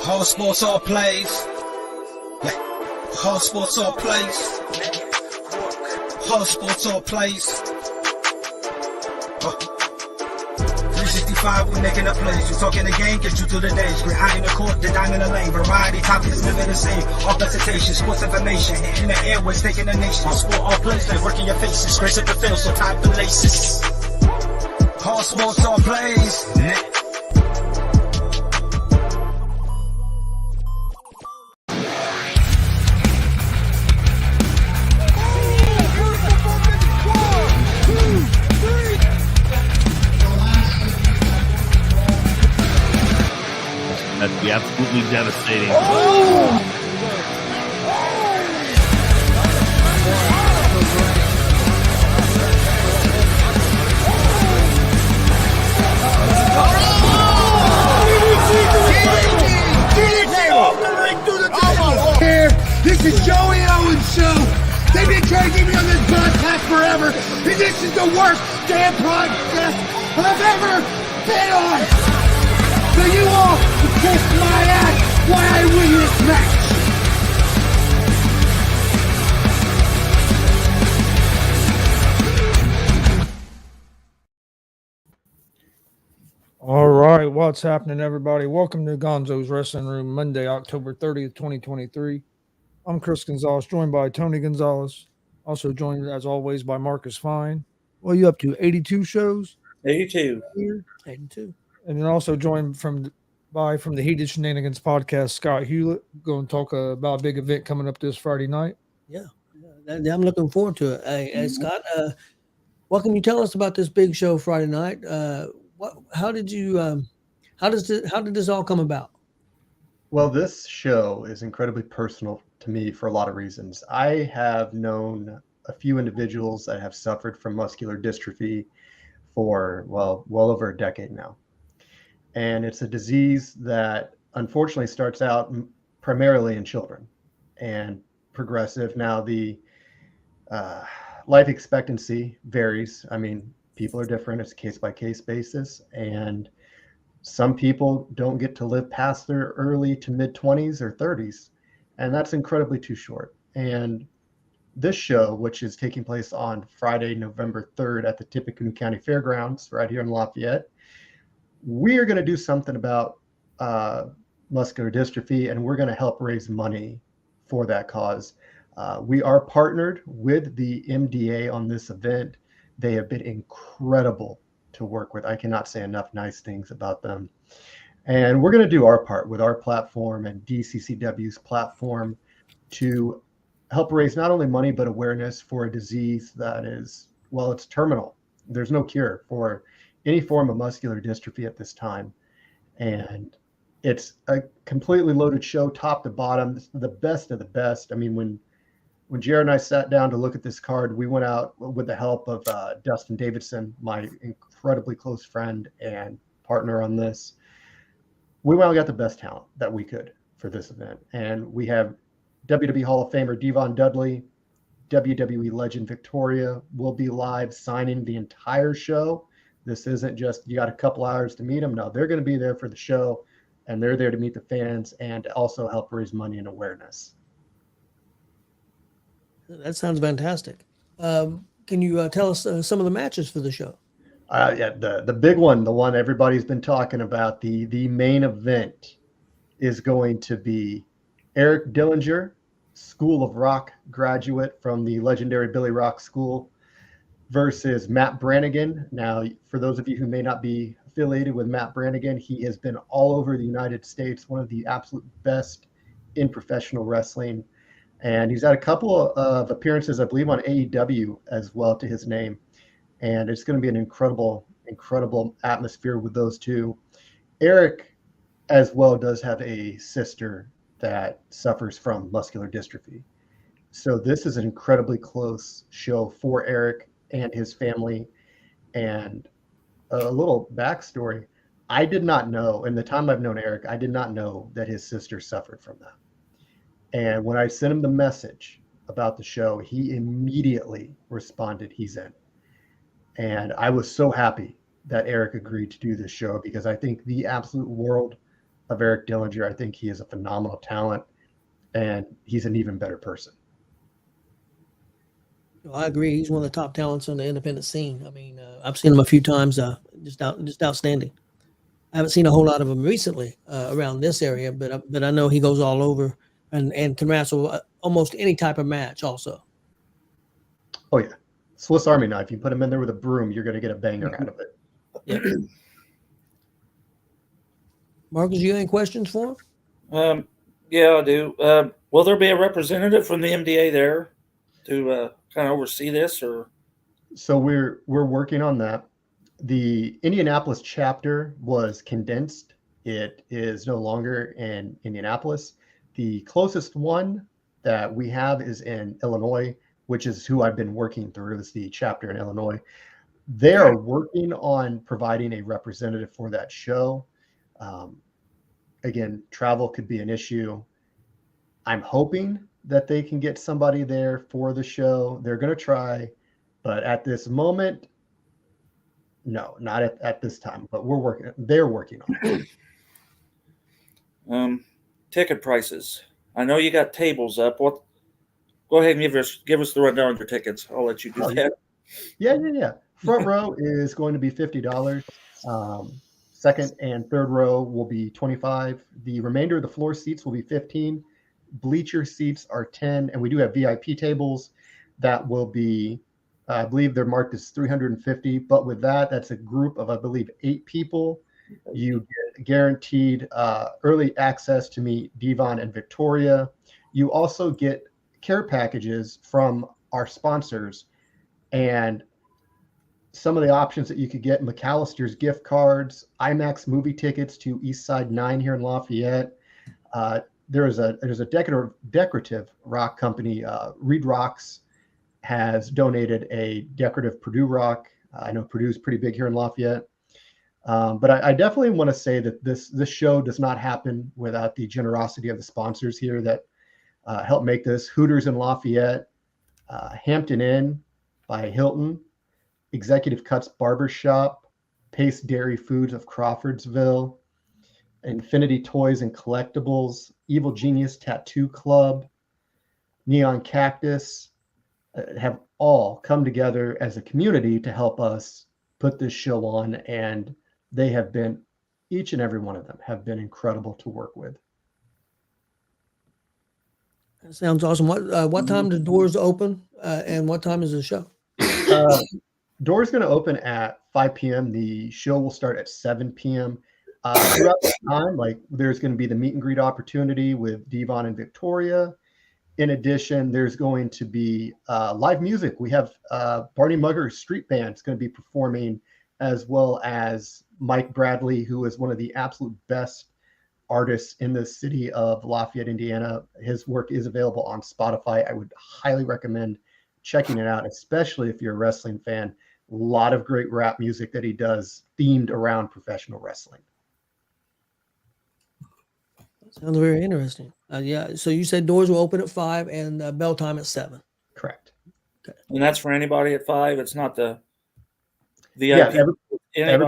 All sports, all plays. Yeah. All sports, all plays. All sports, all plays. 365, we making a plays. You talking the game, get you through the days. We're high in the court, the dime in the lane. Variety topics, living the same. All presentation, sports information. Hitting the airways, taking the nation. All sport, all plays, like working your faces. Grace at the field, so tie the laces. All sports, all plays. That'd be absolutely devastating. This is Joey Owens' show. They've been trying to get me on this podcast forever, and this is the worst damn podcast I've ever been on. So you all can kiss my ass while I win this match. All right, what's happening, everybody? Welcome to Gonzo'S Wrestling Room, Monday, October 30th, 2023. I'm Chris Gonzalez, joined by Tony Gonzalez, also joined, as always, by Marcus Fine. What are you up to, 82 shows? 82. 82. And then also joined from the Heated Shenanigans podcast, Scott Hulett, going to talk about a big event coming up this Friday night. Yeah, I'm looking forward to it. Hey, Scott, what can you tell us about this big show Friday night? How did this all come about? Well, this show is incredibly personal to me for a lot of reasons. I have known a few individuals that have suffered from muscular dystrophy for, well over a decade now. And it's a disease that unfortunately starts out primarily in children and progressive. Now, the life expectancy varies. I mean, people are different. It's a case-by-case basis. And some people don't get to live past their early to mid-20s or 30s. And that's incredibly too short. And this show, which is taking place on Friday, November 3rd at the Tippecanoe County Fairgrounds right here in Lafayette, we are going to do something about muscular dystrophy, and we're going to help raise money for that cause. We are partnered with the MDA on this event. They have been incredible to work with. I cannot say enough nice things about them. And we're going to do our part with our platform and DCCW's platform to help raise not only money, but awareness for a disease that is, well, it's terminal. There's no cure for any form of muscular dystrophy at this time. And it's a completely loaded show, top to bottom. It's the best of the best. I mean, when Jared and I sat down to look at this card, we went out with the help of Dustin Davidson, my incredibly close friend and partner on this. We went and got the best talent that we could for this event. And we have WWE Hall of Famer Devon Dudley, WWE legend Victoria will be live signing the entire show. This isn't just you got a couple hours to meet them. No, they're going to be there for the show, and they're there to meet the fans and also help raise money and awareness. That sounds fantastic. Can you tell us some of the matches for the show? Yeah, the big one, the one everybody's been talking about, the main event is going to be Eric Dillinger, School of Rock graduate from the legendary Billy Rock School, versus Matt Brannigan. Now, for those of you who may not be affiliated with Matt Brannigan, he has been all over the United States, one of the absolute best in professional wrestling. And he's had a couple of appearances, I believe, on AEW as well to his name. And it's going to be an incredible atmosphere with those two. Eric, as well, does have a sister that suffers from muscular dystrophy. So this is an incredibly close show for Eric and his family. And a little backstory, I did not know, in the time I've known Eric, I did not know that his sister suffered from that. And when I sent him the message about the show, he immediately responded, he's in. And I was so happy that Eric agreed to do this show, because I think the absolute world of Eric Dillinger. I think he is a phenomenal talent, and he's an even better person. Well, I agree. He's one of the top talents on the independent scene. I mean, I've seen him a few times. Just outstanding. I haven't seen a whole lot of him recently around this area, but I know he goes all over and can wrestle almost any type of match. Also, Oh yeah, Swiss Army knife. You put him in there with a broom, you're going to get a banger out of it. yeah. Marcus, you got any questions for him? Yeah, I do. Will there be a representative from the MDA there to kind of oversee this, or? So we're working on that. The Indianapolis chapter was condensed. It is no longer in Indianapolis. The closest one that we have is in Illinois, which is who I've been working through, is the chapter in Illinois. They are working on providing a representative for that show. Again, travel could be an issue. I'm hoping that they can get somebody there for the show. They're going to try, but at this moment, no, not at this time. But they're working on it. Ticket prices. I know you got tables up. What? Go ahead and give us the rundown of your tickets. I'll let you do that. Yeah. Front row is going to be $50. Second and third row will be $25. The remainder of the floor seats will be $15. Bleacher seats are $10, and we do have VIP tables that will be, I believe they're marked as $350. But with that, that's a group of, I believe, 8 people. You get guaranteed early access to meet Devon and Victoria. You also get care packages from our sponsors, and some of the options that you could get: McAllister's gift cards, IMAX movie tickets to East Side 9 here in Lafayette. There's a decorative rock company, Reed Rocks, has donated a decorative Purdue rock. I know Purdue's pretty big here in Lafayette. But I definitely want to say that this show does not happen without the generosity of the sponsors here that help make this. Hooters in Lafayette, Hampton Inn by Hilton, Executive Cuts Barbershop, Pace Dairy Foods of Crawfordsville, Infinity Toys and Collectibles, Evil Genius Tattoo Club, Neon Cactus, have all come together as a community to help us put this show on, and they have been, each and every one of them have been incredible to work with. That sounds awesome. What time do doors open, and what time is the show? Doors going to open at 5 p.m. The show will start at 7 p.m. Throughout the time, there's going to be the meet and greet opportunity with Devon and Victoria. In addition, there's going to be live music. We have Barney Mugger's Street Band is going to be performing, as well as Mike Bradley, who is one of the absolute best artists in the city of Lafayette, Indiana. His work is available on Spotify. I would highly recommend checking it out, especially if you're a wrestling fan. A lot of great rap music that he does themed around professional wrestling. Sounds very interesting. Yeah. So you said doors will open at 5 and bell time at 7. Correct. Okay. And that's for anybody at 5. It's not the VIP. Yeah,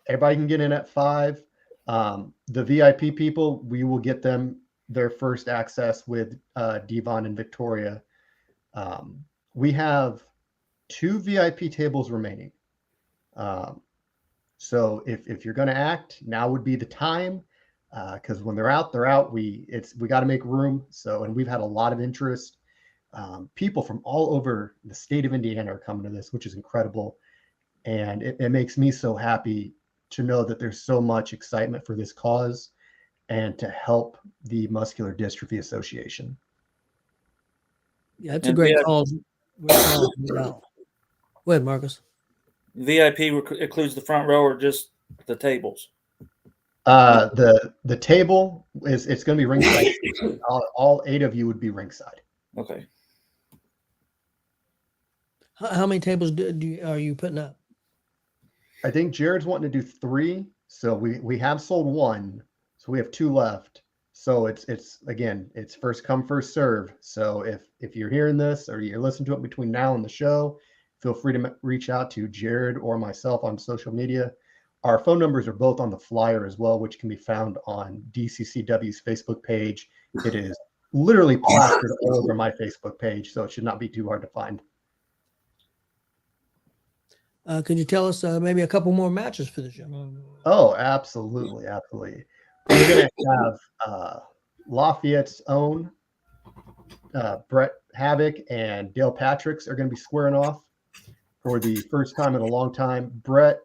everybody can get in at 5. The VIP people, we will get them their first access with Devon and Victoria. We have 2 VIP tables remaining. So if you're going to act, now would be the time, because when they're out. We got to make room. So, and we've had a lot of interest. People from all over the state of Indiana are coming to this, which is incredible. And it makes me so happy to know that there's so much excitement for this cause and to help the Muscular Dystrophy Association. Yeah, it's a great cause. Go ahead, Marcus. VIP includes the front row or just the tables? The table it's going to be ringside. All 8 of you would be ringside. Okay. How many tables are you putting up? I think Jared's wanting to do 3. So we have sold 1. So we have 2 left. So it's first come, first serve. So if you're hearing this or you're listening to it between now and the show, feel free to reach out to Jared or myself on social media. Our phone numbers are both on the flyer as well, which can be found on DCCW's Facebook page. It is literally plastered all over my Facebook page, so it should not be too hard to find. Could you tell us maybe a couple more matches for the show? Oh, absolutely, absolutely. We're going to have Lafayette's own Brett Havoc and Dale Patricks are going to be squaring off for the first time in a long time. Brett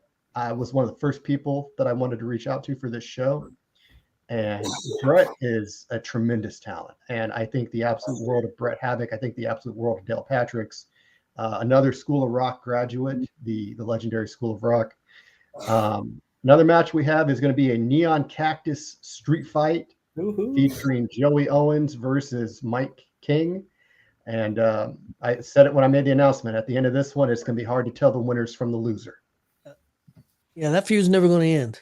was one of the first people that I wanted to reach out to for this show. And Brett is a tremendous talent. And I think the absolute world of Brett Havoc, I think the absolute world of Dale Patricks, another School of Rock graduate, the legendary School of Rock. Another match we have is going to be a Neon Cactus street fight featuring Joey Owens versus Mike King. And I said it when I made the announcement. At the end of this one, it's going to be hard to tell the winners from the loser. Yeah, that feud's never going to end.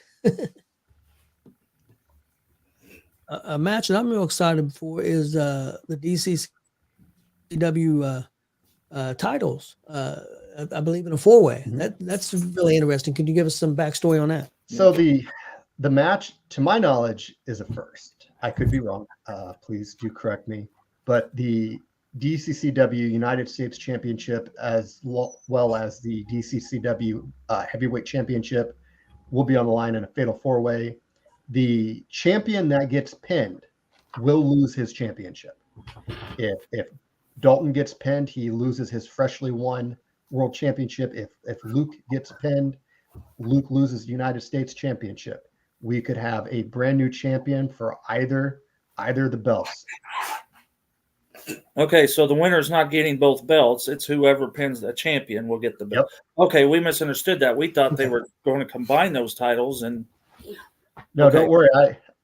A match that I'm real excited for is the DCCW titles. I believe in a four-way. That's really interesting. Could you give us some backstory on that? So the match, to my knowledge, is a first. I could be wrong. Please do correct me. But the DCCW United States Championship, as well as the DCCW Heavyweight Championship, will be on the line in a fatal four-way. The champion that gets pinned will lose his championship. If Dalton gets pinned, he loses his freshly won world championship. If Luke gets pinned, Luke loses the United States Championship. We could have a brand new champion for either the belts. Okay, so the winner's not getting both belts. It's whoever pins the champion will get the belt. Yep. Okay, we misunderstood that. We thought they were going to combine those titles. And no, okay. Don't worry.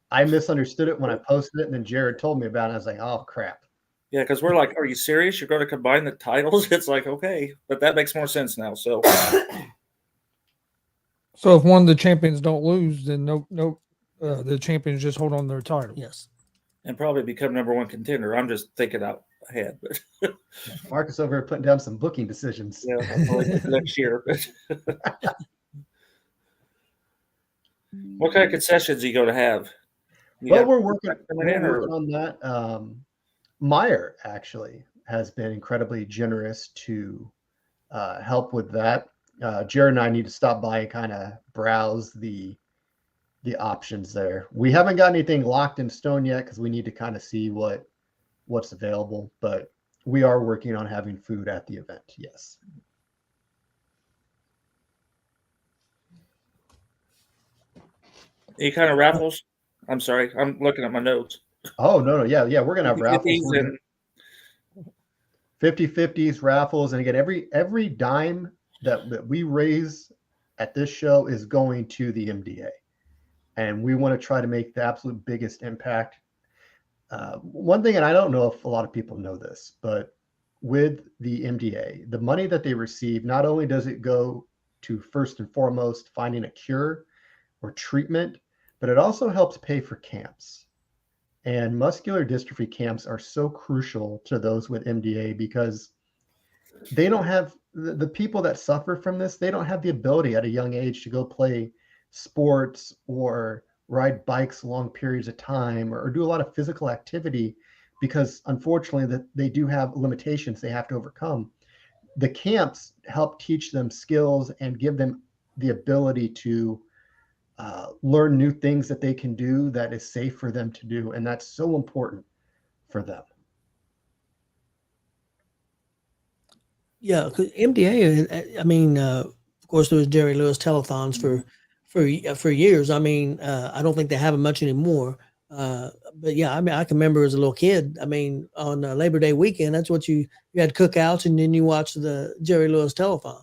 I misunderstood it when I posted it, and then Jared told me about it. I was like, oh, crap. Yeah, because we're like, are you serious? You're going to combine the titles? It's like, okay, but that makes more sense now. So if one of the champions don't lose, then the champions just hold on their title. Yes. And probably become number one contender. I'm just thinking out ahead. But Marcus over here putting down some booking decisions. yeah, next year. What kind of concessions are you going to have? We're working on that. Meyer actually has been incredibly generous to help with that. Jared and I need to stop by and kind of browse the options there. We haven't got anything locked in stone yet because we need to kind of see what's available, but we are working on having food at the event. Yes. Any kind of raffles? I'm sorry, I'm looking at my notes. Oh, no. Yeah. We're going to have raffles. And 50-50s, raffles. And again, every dime that we raise at this show is going to the MDA. And we want to try to make the absolute biggest impact. One thing, and I don't know if a lot of people know this, but with the MDA, the money that they receive, not only does it go to first and foremost finding a cure or treatment, but it also helps pay for camps. And muscular dystrophy camps are so crucial to those with MDA because they don't have the people that suffer from this. They don't have the ability at a young age to go play sports or ride bikes long periods of time or do a lot of physical activity because unfortunately that they do have limitations they have to overcome. The camps help teach them skills and give them the ability to learn new things that they can do that is safe for them to do. And that's so important for them. Yeah, because MDA, I mean, of course, there was Jerry Lewis telethons for years. I mean, I don't think they have them much anymore. But yeah, I mean, I can remember as a little kid, I mean, on Labor Day weekend, that's what you had cookouts and then you watched the Jerry Lewis telethon.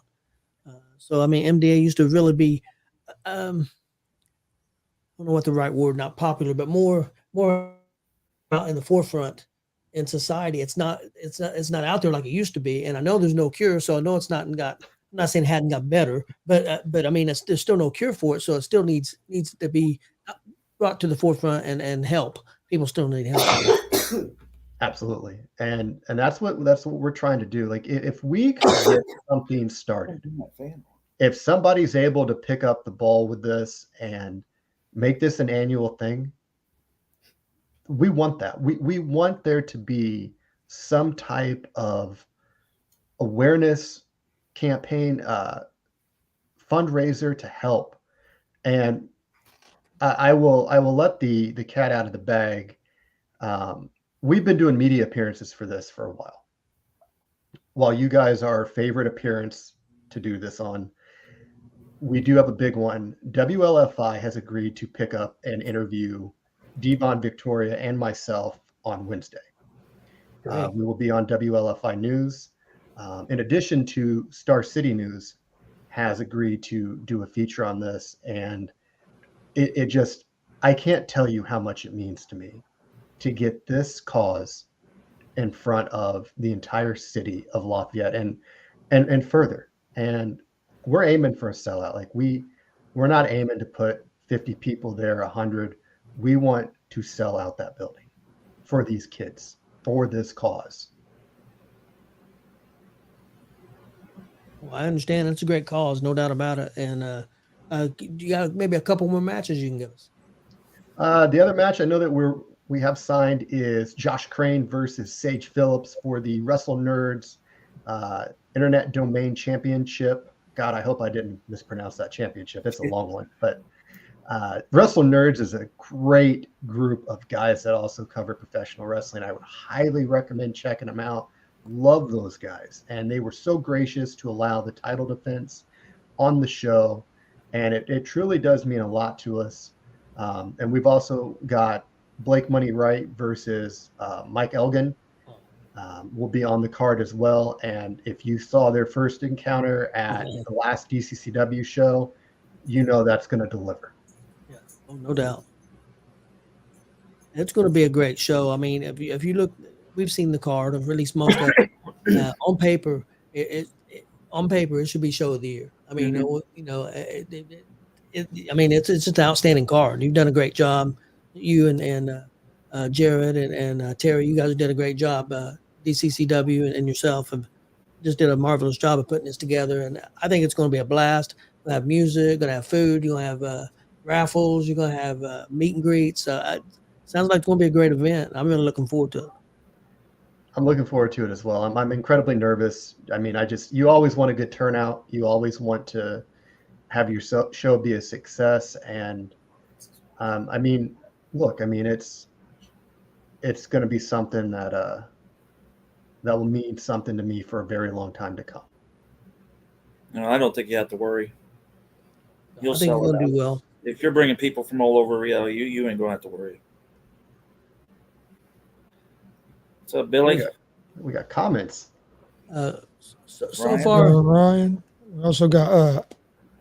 So, I mean, MDA used to really be, I don't know what the right word, not popular, but more out in the forefront in society. It's not out there like it used to be. And I know there's no cure, so I know it's I'm not saying it hadn't got better, but I mean, there's still no cure for it. So it still needs to be brought to the forefront and help. People still need help. Absolutely. And that's what we're trying to do. Like if we could get something started if somebody's able to pick up the ball with this and make this an annual thing, we want that. We want there to be some type of awareness campaign, fundraiser to help. And I will let the cat out of the bag. We've been doing media appearances for this for a while. While you guys are our favorite appearance to do this on, we do have a big one. WLFI has agreed to pick up and interview Devon, Victoria, and myself on Wednesday. We will be on WLFI News. In addition to Star City News has agreed to do a feature on this. And it just, I can't tell you how much it means to me to get this cause in front of the entire city of Lafayette and further. And we're aiming for a sellout. Like we're not aiming to put 50 people there, 100. We want to sell out that building for these kids, for this cause. Well, I understand it's a great cause, no doubt about it. And you got maybe a couple more matches you can give us. The other match I know that we have signed is Josh Crane versus Sage Phillips for the Wrestle Nerds Internet Domain Championship. God, I hope I didn't mispronounce that championship. It's a long one, but Wrestle Nerds is a great group of guys that also cover professional wrestling. I would highly recommend checking them out. Love those guys. And they were so gracious to allow the title defense on the show. And it truly does mean a lot to us. And we've also got Blake Money Wright versus Mike Elgin. Will be on the card as well. And if you saw their first encounter at the last DCCW show, you know that's going to deliver. Yeah, oh, no doubt. It's going to be a great show. I mean, if you look, we've seen the card, or at least most of it. On paper, on paper, it should be show of the year. I mean, I mean, it's just an outstanding card. You've done a great job. You and Jared and Terry, you guys did a great job. DCCW and yourself have just did a marvelous job of putting this together. And I think it's going to be a blast. We'll have music, going to have food, you're going to have raffles, you're going to have meet and greets. Sounds like it's going to be a great event. I'm really looking forward to it. I'm looking forward to it as well. I'm incredibly nervous. I mean, you always want a good turnout. You always want to have your show be a success. And I mean, look, I mean, it's going to be something that will mean something to me for a very long time to come. No, I don't think you have to worry. You'll I think sell you're it going to out. do well. If you're bringing people from all over Rio, you ain't going to have to worry. What's up, Billy? We got comments. So Ryan? far, Ryan. We also got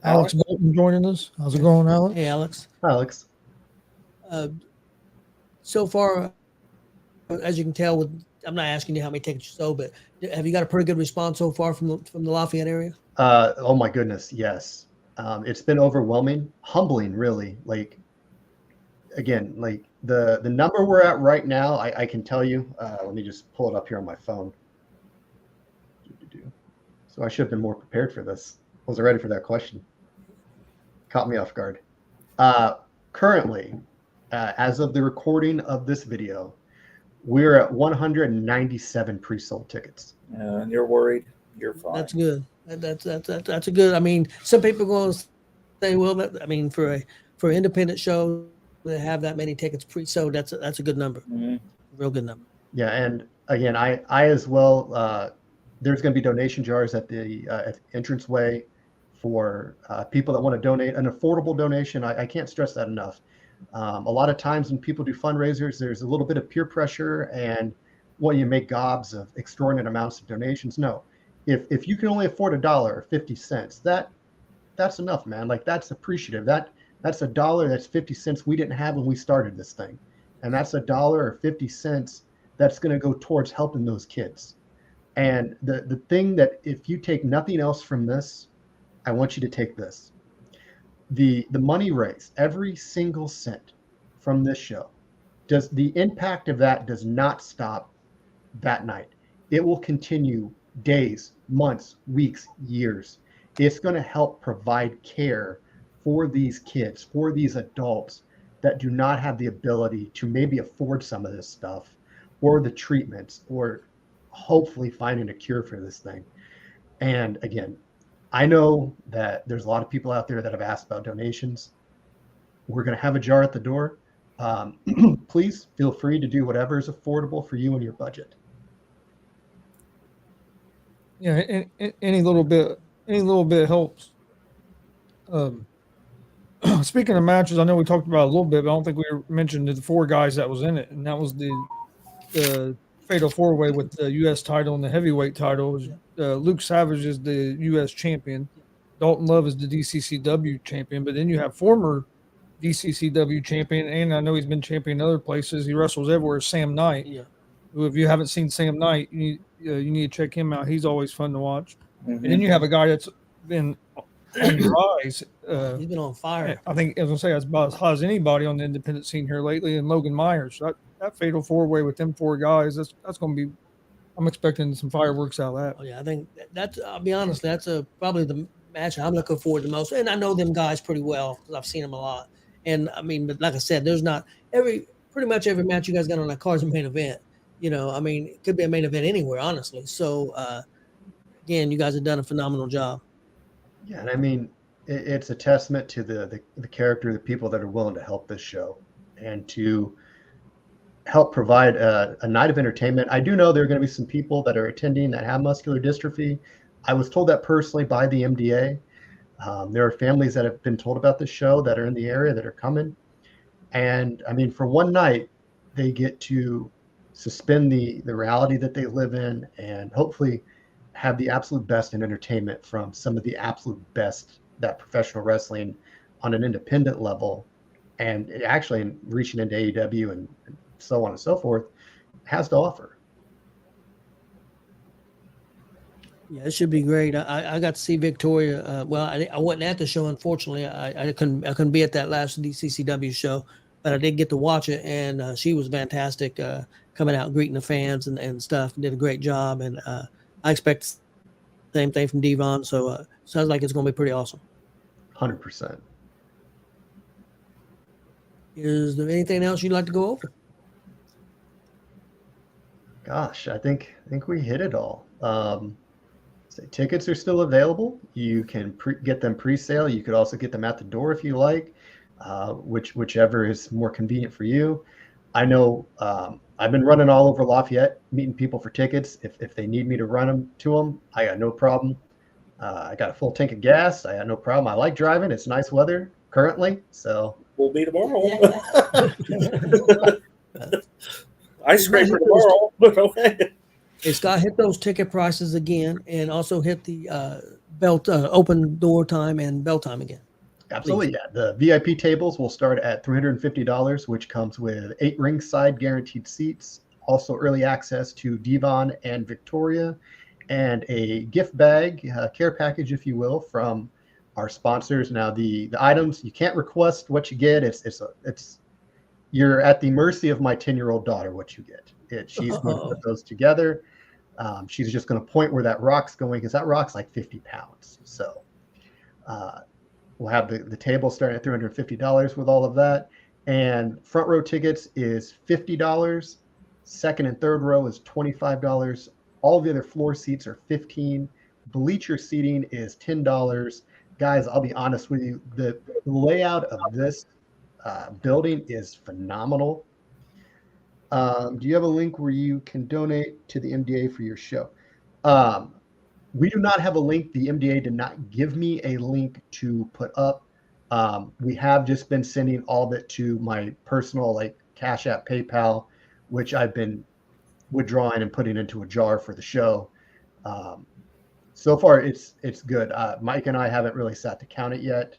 Alex Bolton joining us. How's it going, Alex? hey, Alex. Alex. So far, as you can tell, I'm not asking you how many tickets you sold, but have you got a pretty good response so far from the Lafayette area? Oh my goodness, yes. It's been overwhelming, humbling, really. Like, again, like the number we're at right now, I can tell you. Let me just pull it up here on my phone. So I should have been more prepared for this. Wasn't ready for that question. Caught me off guard. Currently, as of the recording of this video, we're at 197 pre-sold tickets. And you're worried. You're fine. That's good. That's a good. I mean, some people are going to say, well, I mean, for an independent show to have that many tickets pre-sold, that's a good number. Mm-hmm. Real good number. Yeah, and again, I as well. There's going to be donation jars at the entranceway for people that want to donate. An affordable donation. I can't stress that enough. A lot of times when people do fundraisers, there's a little bit of peer pressure and you make gobs of extraordinary amounts of donations. No, if you can only afford $1 or 50 cents, that's enough, man. Like, that's appreciative. That's $1, that's 50 cents we didn't have when we started this thing, and that's $1 or 50 cents that's going to go towards helping those kids. And the thing that, if you take nothing else from this, I want you to take this. The money raised, every single cent from this show, the impact of that does not stop that night. It will continue days, months, weeks, years. it's going to help provide care for these kids, for these adults that do not have the ability to maybe afford some of this stuff or the treatments or hopefully finding a cure for this thing. And again, I know that there's a lot of people out there that have asked about donations. We're going to have a jar at the door. Please feel free to do whatever is affordable for you and your budget. Yeah, any little bit helps. Speaking of matches, I know we talked about it a little bit, but I don't think we mentioned the 4 guys that was in it, and that was the fatal 4-way with the U.S. title and the heavyweight title. Luke Savage is the U.S. champion. Dalton Love is the DCCW champion, but then you have former DCCW champion, and I know he's been champion in other places. He wrestles everywhere. Sam Knight. Yeah. Who, if you haven't seen Sam Knight, you need to check him out. He's always fun to watch. Mhm. And then you have a guy that's been on the rise. He's been on fire. I think, as I say, that's about as hot as anybody on the independent scene here lately. And Logan Myers, that fatal 4-way with them 4 guys, that's going to be. I'm expecting some fireworks out of that. Oh yeah, I think that's. I'll be honest, that's probably the match I'm looking forward to most. And I know them guys pretty well because I've seen them a lot. And I mean, but like I said, there's not pretty much every match you guys got on that card is a main event. You know, I mean, it could be a main event anywhere, honestly. So again, you guys have done a phenomenal job. Yeah, and I mean, it's a testament to the character of the people that are willing to help this show and to help provide a night of entertainment. I do know there are going to be some people that are attending that have muscular dystrophy. I was told that personally by the MDA. There are families that have been told about this show that are in the area that are coming. And I mean, for one night, they get to suspend the reality that they live in and hopefully have the absolute best in entertainment from some of the absolute best that professional wrestling on an independent level and actually reaching into AEW and so on and so forth has to offer. Yeah, it should be great. I got to see Victoria. Well, I wasn't at the show, unfortunately. I couldn't be at that last DCCW show, but I did get to watch it, and she was fantastic, coming out greeting the fans and stuff. Did a great job, and I expect the same thing from Devon. So sounds like it's going to be pretty awesome. 100%. Is there anything else you'd like to go over? Gosh, I think we hit it all. Tickets are still available. You can get them pre-sale. You could also get them at the door if you like, whichever is more convenient for you. I know I've been running all over Lafayette, meeting people for tickets. If they need me to run them to them, I got no problem. I got a full tank of gas. I got no problem. I like driving. It's nice weather currently, so We'll be tomorrow. Ice scraper tomorrow, but okay. Hey, Scott, hit those ticket prices again, and also hit the belt open door time and bell time again. Absolutely, yeah. The VIP tables will start at $350, which comes with 8 ringside guaranteed seats, also early access to Devon and Victoria, and a gift bag, care package, if you will, from our sponsors. Now, the items, you can't request what you get. It's you're at the mercy of my 10-year-old daughter. What you get, she's going to put those together. She's just going to point where that rock's going because that rock's like 50 pounds. So we'll have the table starting at $350 with all of that. And front row tickets is $50. Second and third row is $25. All the other floor seats are $15. Bleacher seating is $10. Guys, I'll be honest with you. The layout of this building is phenomenal. Do you have a link where you can donate to the MDA for your show? We do not have a link. The MDA did not give me a link to put up. We have just been sending all of it to my personal Cash App, PayPal, which I've been withdrawing and putting into a jar for the show. So far, it's good. Mike and I haven't really sat to count it yet.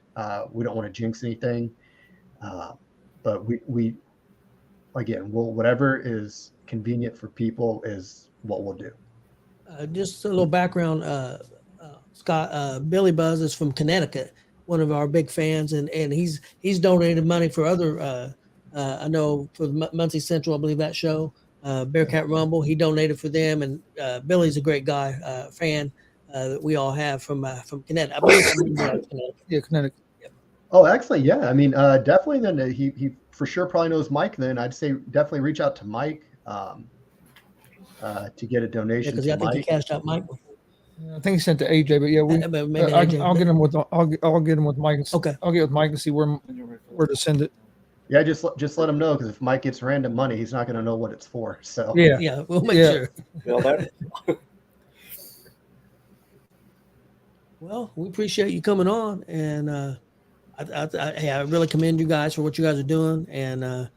We don't want to jinx anything, but we again, whatever is convenient for people is what we'll do. Just a little background, Scott. Billy Buzz is from Connecticut, one of our big fans, and he's donated money for other. I know for Muncie Central, I believe that show, Bearcat Rumble. He donated for them, and Billy's a great guy, fan. that we all have from Connecticut. I believe from Connecticut. Yeah, Connecticut. Oh, excellent. Yeah. I mean, definitely then he for sure probably knows Mike. Then I'd say definitely reach out to Mike to get a Yeah, donation because to I think he Mike. cashed out Mike. Yeah, I think he sent to AJ, but yeah, But maybe AJ. I'll get him with I'll get him with Mike. Okay. I'll get with Mike and see where to send it. Yeah, just let him know, because if Mike gets random money, he's not going to know what it's for. So Yeah, Yeah, we'll make Yeah. sure. Well, that, Well, we appreciate you coming on, and I really commend you guys for what you guys are doing, and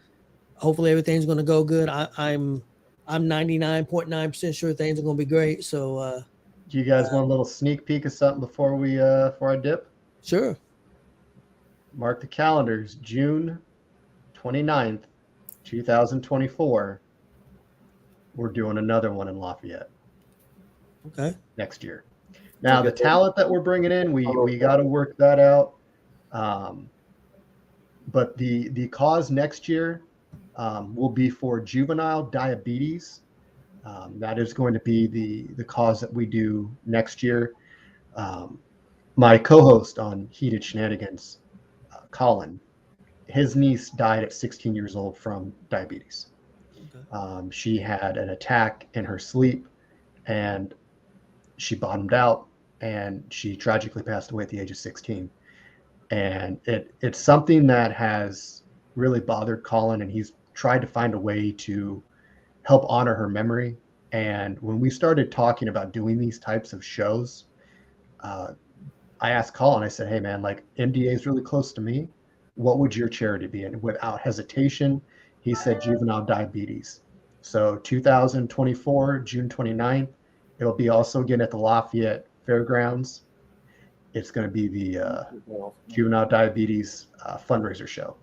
hopefully everything's going to go good. I'm 99.9% sure things are going to be great. So do you guys want a little sneak peek of something before I dip? sure. Mark the calendars, June 29th, 2024. We're doing another one in Lafayette Okay. next year. Now, the talent that we're bringing in, we got to work that out. But the cause next year will be for juvenile diabetes. That is going to be the cause that we do next year. My co-host on Heated Shenanigans, Colin, his niece died at 16 years old from diabetes. Okay. She had an attack in her sleep, and she bottomed out, and she tragically passed away at the age of 16. And it's something that has really bothered Colin, and he's tried to find a way to help honor her memory. And when we started talking about doing these types of shows, I asked Colin, I said, hey man, like MDA is really close to me. What would your charity be? And without hesitation, he said juvenile diabetes. So 2024, June 29th, it'll be also again at the Lafayette Fairgrounds. It's going to be the juvenile diabetes fundraiser show.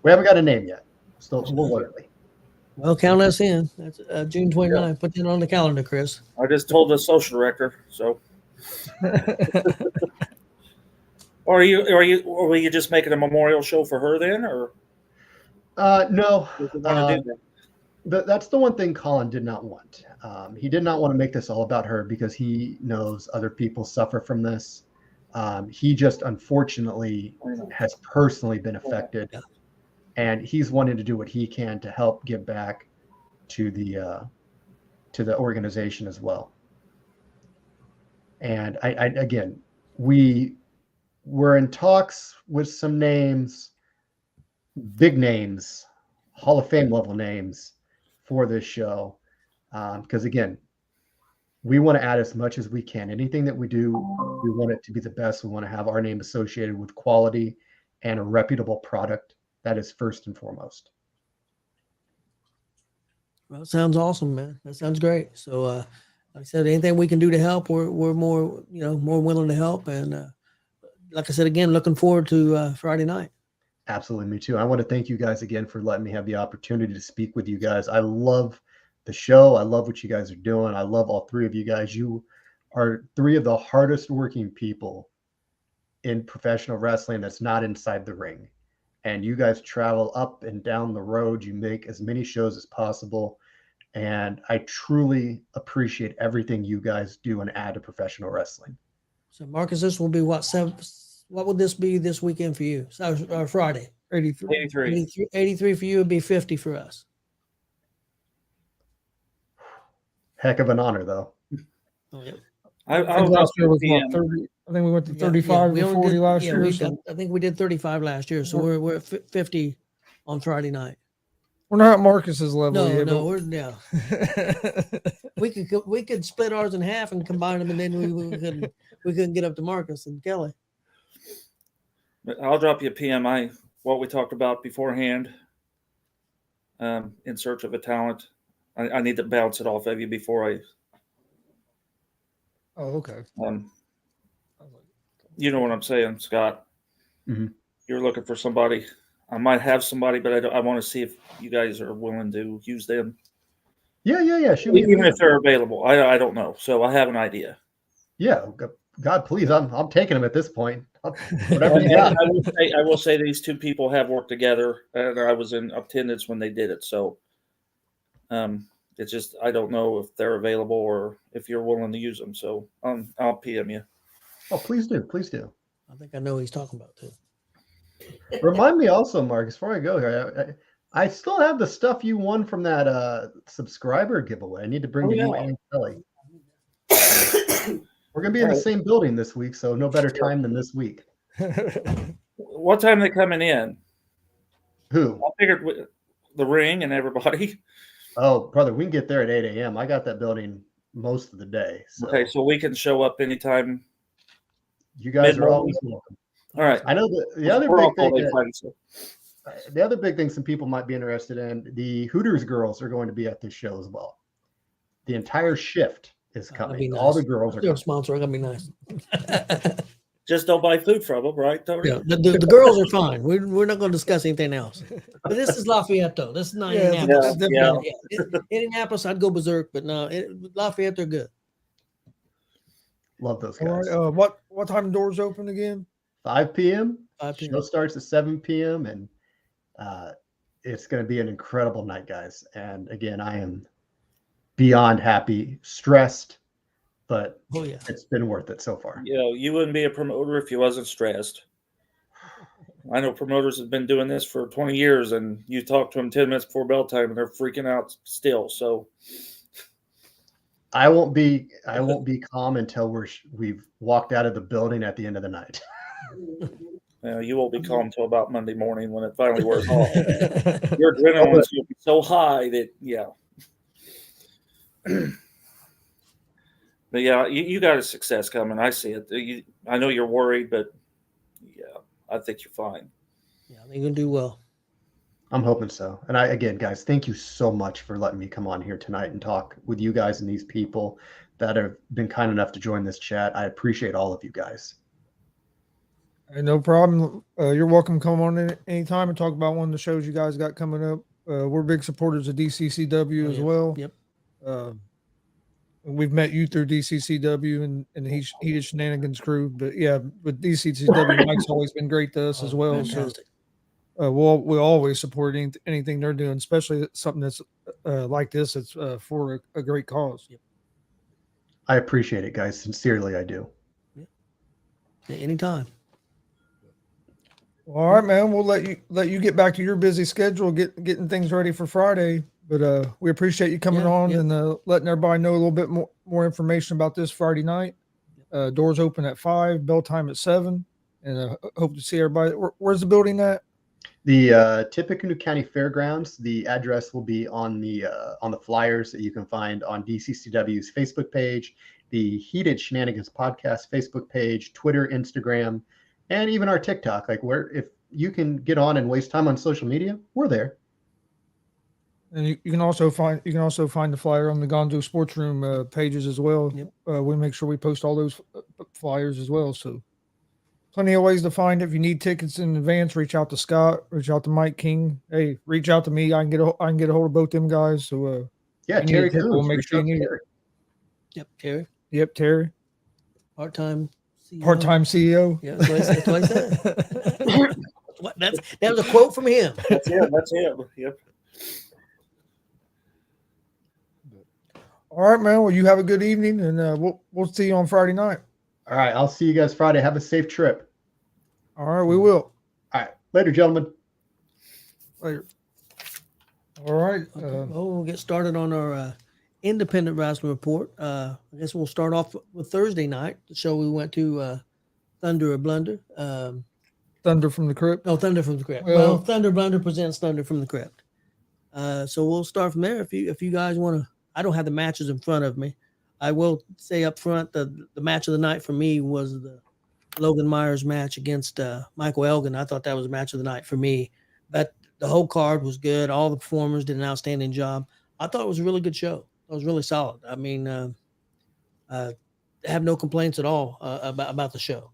We haven't got a name yet. Still a little early. Well, count us in. That's June 29th. Put that on the calendar, Chris. I just told the social director. So, or were you just making a memorial show for her then, or No. did you want to do that? That's the one thing Colin did not want. He did not want to make this all about her, because he knows other people suffer from this. He just unfortunately has personally been affected, and he's wanting to do what he can to help give back to the organization as well. And I again, we're in talks with some names, big names, Hall of Fame level names for this show, because again, we want to add as much as we can. Anything that we do, we want it to be the best. We want to have our name associated with quality and a reputable product. That is first and foremost. Well, it sounds awesome, man. That sounds great. So, like I said, anything we can do to help, we're more willing to help. And like I said, again, looking forward to Friday night. Absolutely, me too. I want to thank you guys again for letting me have the opportunity to speak with you guys. I love the show. I love what you guys are doing. I love all three of you guys. You are three of the hardest working people in professional wrestling that's not inside the ring. And you guys travel up and down the road. You make as many shows as possible. And I truly appreciate everything you guys do and add to professional wrestling. So, Marcus, this will be what would this be this weekend for you? So, Friday. 83. 83 for you would be 50 for us. Heck of an honor, though. Oh, yeah. I Last year was what, 30? I think we went to 35 we or only 40 did- last yeah, year. we- So I think we did 35 last year, so we're at 50 on Friday night. we're not at Marcus's level No, yet. no, we could split ours in half and combine them, and then we couldn't get up to Marcus and Kelly. I'll drop you a PM. What we talked about beforehand. In search of a talent. I need to bounce it off of you before I. Oh, okay. You know what I'm saying, Scott. Mm-hmm. You're looking for somebody. I might have somebody, but I want to see if you guys are willing to use them. Yeah. Even if they're available, I don't know. So I have an idea. Yeah, God, please, I'm taking them at this point. Whatever you got. I will say these two people have worked together, and I was in attendance when they did it. So, It's just I don't know if they're available or if you're willing to use them. So I'll PM you. Oh, please do. Please do. I think I know what he's talking about too. Remind me also, Marcus, before I go here, I still have the stuff you won from that subscriber giveaway. I need to bring to you and Kelly. We're going to be in the same building this week, so no better time than this week. What time are they coming in? Who? I figured the ring and everybody. Oh, brother, we can get there at 8 a.m. I got that building most of the day. So. Okay, so we can show up anytime. You guys are always welcome. All right. I know the other big thing some people might be interested in, the Hooters girls are going to be at this show as well. The entire shift is coming. Nice. All the girls are They're a sponsor. Gonna be nice. Just don't buy food from them, right, Tony? Yeah, the girls are fine. We're not going to discuss anything else. But this is Lafayette, though. This is not Indianapolis. Yeah. Indianapolis, I'd go berserk, but no, Lafayette, they're good. Love those guys. All right. What time doors open again? 5 p.m. 5 p.m. Show starts at 7 p.m. and it's going to be an incredible night, guys. And again, I am beyond happy, stressed, but it's been worth it so far. You wouldn't be a promoter if you wasn't stressed. I know promoters have been doing this for 20 years, and you talk to them 10 minutes before bell time, and they're freaking out still. So I won't be calm until we've walked out of the building at the end of the night. You won't be calm until about Monday morning when it finally wears off. Your adrenaline is going to be so high that But you got a success coming. I see it. I know you're worried, but I think you're fine. Yeah, I think you're going to do well. I'm hoping so. And again, guys, thank you so much for letting me come on here tonight and talk with you guys and these people that have been kind enough to join this chat. I appreciate all of you guys. Hey, no problem. You're welcome to come on anytime and talk about one of the shows you guys got coming up. We're big supporters of DCCW as well. Yep. We've met you through DCCW and the Heated Shenanigans crew. But, yeah, with DCCW, Mike's always been great to us as well. Fantastic. So we'll always support anything they're doing, especially something that's like this. It's for a great cause. Yep. I appreciate it, guys. Sincerely, I do. Yep. Anytime. All right, man. We'll let you get back to your busy schedule, getting things ready for Friday. But we appreciate you coming on and letting everybody know a little bit more information about this Friday night. Doors open at 5, bell time at 7, and hope to see everybody. Where's the building at? The Tippecanoe County Fairgrounds. The address will be on the flyers that you can find on DCCW's Facebook page, the Heated Shenanigans Podcast Facebook page, Twitter, Instagram, and even our TikTok. If you can get on and waste time on social media, we're there. And you can also find the flyer on the Gonzo Sports Room pages as well. Yep. We make sure we post all those flyers as well. So plenty of ways to find it. If you need tickets in advance, reach out to Scott, reach out to Mike King. Hey, reach out to me. I can get a hold of both them guys. So Terry, we'll make sure you need it. Yep, Terry. Yep, Terry. Part-time CEO. Part-time CEO. Yeah, that's what I said. That was a quote from him. That's him. Yep. All right, man. Well, you have a good evening, and we'll see you on Friday night. All right, I'll see you guys Friday. Have a safe trip. All right, we will. All right, later, gentlemen. Later. All right. We'll get started on our independent wrestling report. I guess we'll start off with Thursday night, the show we went to, Thunder or Blunder. Thunder from the Crypt. No, Thunder from the Crypt. Well, Thunder Blunder presents Thunder from the Crypt. So we'll start from there. If you guys want to, I don't have the matches in front of me. I will say up front the match of the night for me was the Logan Myers match against Michael Elgin. I thought that was the match of the night for me. But the whole card was good. All the performers did an outstanding job. I thought it was a really good show. It was really solid. I mean, I have no complaints at all about the show.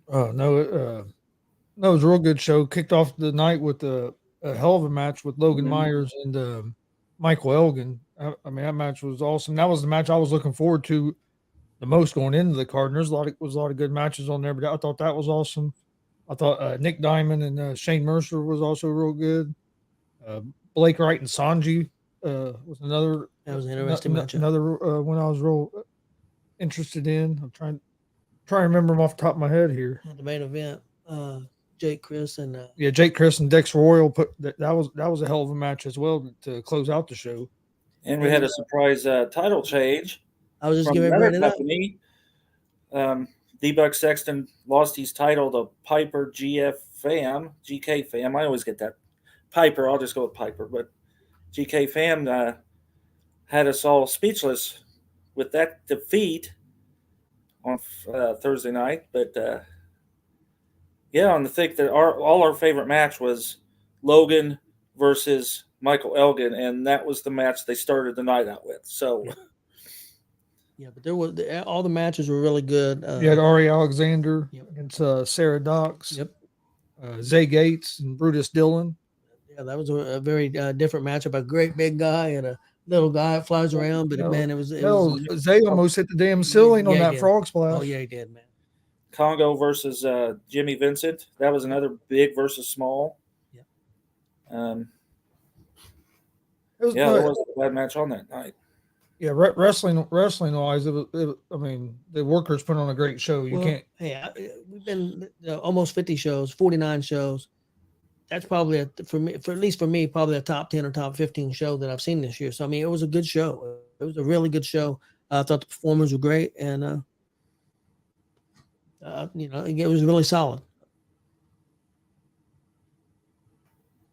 Oh, no, it was a real good show. Kicked off the night with a hell of a match with Logan Myers and Michael Elgin. I mean, that match was awesome. That was the match I was looking forward to the most going into the card. And there's a lot of good matches on there, but I thought that was awesome. I thought Nick Diamond and Shane Mercer was also real good. Blake Wright and Sanji was another. That was an interesting matchup. Another one I was real interested in. I'm trying to remember them off the top of my head here. The main event, Jake Chris and Jake Chris and Dex Royal that was a hell of a match as well to close out the show. And we had a surprise title change. I was just from giving another it up. company. D-Buck Sexton lost his title to Piper GK Fam. I always get that. Piper, I'll just go with Piper. But GK Fam had us all speechless with that defeat on Thursday night. But, and to think that all our favorite match was Logan versus Michael Elgin, and that was the match they started the night out with. So... Yeah, but all the matches were really good. You had Ari Alexander against Sarah Dox. Yep. Zay Gates and Brutus Dillon. Yeah, that was a very different matchup. A great big guy and a little guy that flies around. But man, it was Zay almost hit the damn ceiling on that frog splash. Oh yeah, he did, man. Congo versus Jimmy Vincent. That was another big versus small. Yeah. There wasn't a bad match on that night. Yeah, wrestling wise, I mean, the workers put on a great show. You can't. Hey, we've been almost 50 shows, 49 shows. That's probably at least for me, probably a top 10 or top 15 show that I've seen this year. So I mean, it was a good show. It was a really good show. I thought the performers were great, and it was really solid.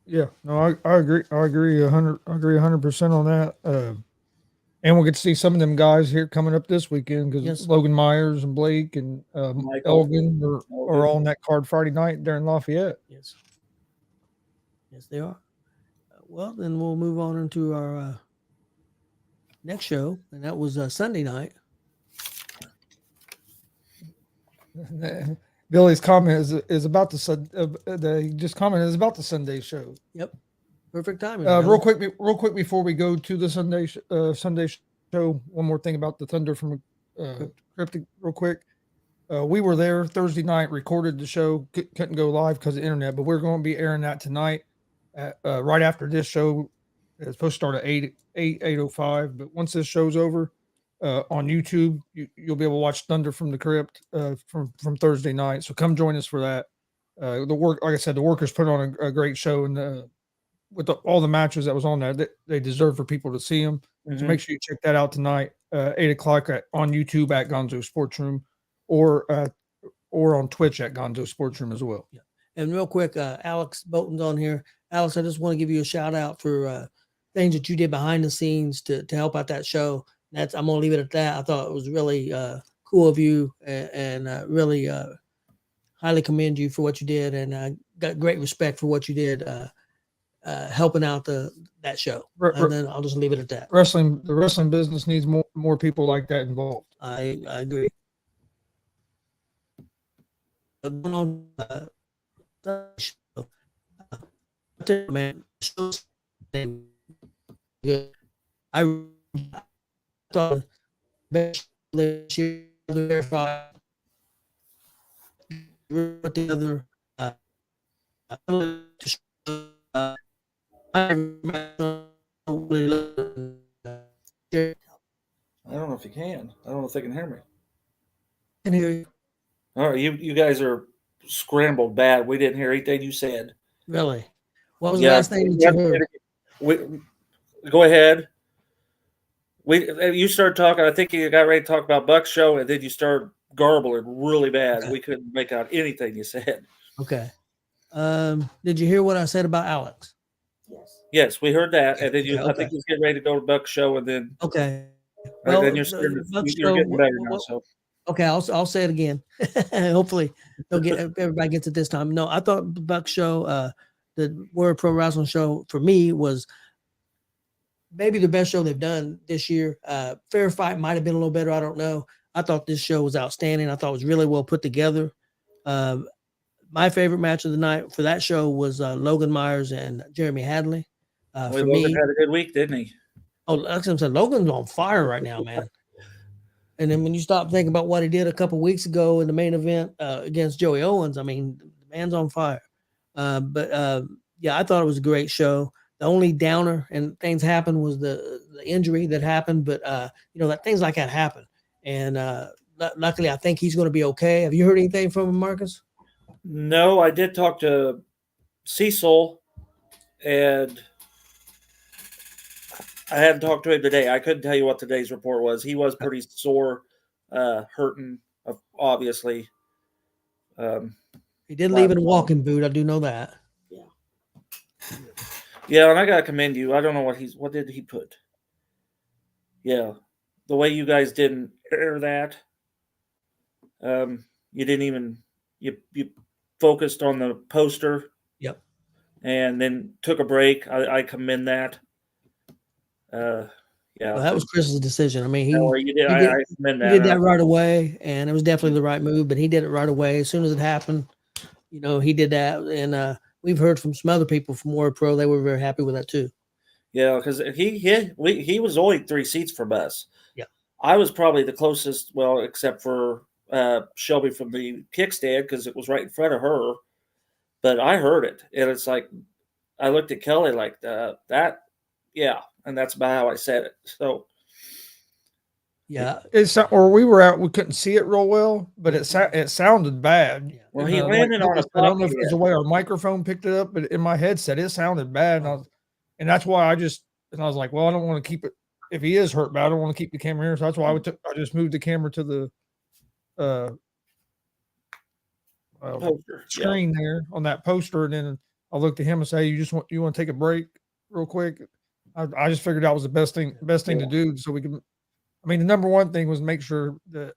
Yeah, no, I agree. I agree 100% on that. And we'll get to see some of them guys here coming up this weekend because Logan Myers and Blake and Elgin are all on that card Friday night there in Lafayette. Yes, they are. Well, then we'll move on into our next show, and that was Sunday night. Billy's comment is about the he just commented is about the Sunday show. Yep. Perfect timing. Real quick before we go to the Sunday show, one more thing about the Thunder from Crypt real quick. We were there Thursday night, recorded the show, couldn't go live because of the internet, but we're going to be airing that tonight right after this show. It's supposed to start at 8:05, but once this show's over on YouTube, you'll be able to watch Thunder from the Crypt from Thursday night. So come join us for that. Like I said, the workers put on a great show, and with all the matches that was on there, they deserve for people to see them. Mm-hmm. So make sure you check that out tonight, 8:00 on YouTube at Gonzo'S Sports Room, or on Twitch at Gonzo'S Sports Room as well. Yeah. And real quick, Alex Bolton's on here. Alex, I just want to give you a shout out for things that you did behind the scenes to help out that show. I'm going to leave it at that. I thought it was really cool of you, and really highly commend you for what you did, and got great respect for what you did. Helping out that show, and then I'll just leave it at that. The wrestling business needs more people like that involved. I agree. Man, I thought this year verify the other. I don't know if you can. I don't know if they can hear me. Can hear you. All right, you guys are scrambled bad. We didn't hear anything you said. Really? What was the last thing that you heard? Go ahead. You started talking. I think you got ready to talk about Buck's show, and then you started garbling really bad. Okay. We couldn't make out anything you said. Okay. Did you hear what I said about Alex? Yes, we heard that, and then I think you get ready to go to Buck's show, and then well, then you're getting better now. So okay, I'll say it again. Hopefully, everybody gets it this time. No, I thought Buck's show, the World Pro Wrestling show, for me was maybe the best show they've done this year. Fair Fight might have been a little better. I don't know. I thought this show was outstanding. I thought it was really well put together. My favorite match of the night for that show was Logan Myers and Jeremy Hadley. For Logan had a good week, didn't he? Oh, like I said, Logan's on fire right now, man. And then when you stop thinking about what he did a couple weeks ago in the main event against Joey Owens, I mean, the man's on fire. But I thought it was a great show. The only downer and things happened was the injury that happened, but that things like that happen. And luckily, I think he's going to be okay. Have you heard anything from him, Marcus? No, I did talk to Cecil, and I hadn't talked to him today. I couldn't tell you what today's report was. He was pretty sore, hurting, obviously. He did leave in a walking boot. I do know that. Yeah, and I gotta commend you. I don't know what did he put? Yeah, the way you guys didn't air that. You didn't even you focused on the poster. Yep. And then took a break. I commend that. Yeah. Well, that was Chris's decision. I mean, he I commend that. He did that right away, and it was definitely the right move. But he did it right away as soon as it happened. He did that, and we've heard from some other people from Warrior Pro. They were very happy with that too. Yeah, because he was only 3 seats from us. Yeah, I was probably the closest. Well, except for Shelby from the kickstand because it was right in front of her. But I heard it, and it's like I looked at Kelly like that. Yeah, and that's about how I said it. So. Yeah, it's or we were out. We couldn't see it real well, but it sounded bad. Yeah. Well, he landed on a. I don't know if it was the way our microphone picked it up, but in my headset it sounded bad, and that's why I was like, well, I don't want to keep it. If he is hurt bad, I don't want to keep the camera here, so that's why I just moved the camera to the poster screen there on that poster, and then I looked at him and say, "You want to take a break real quick?" I just figured that was the best thing to do, so we can. I mean, the number one thing was make sure that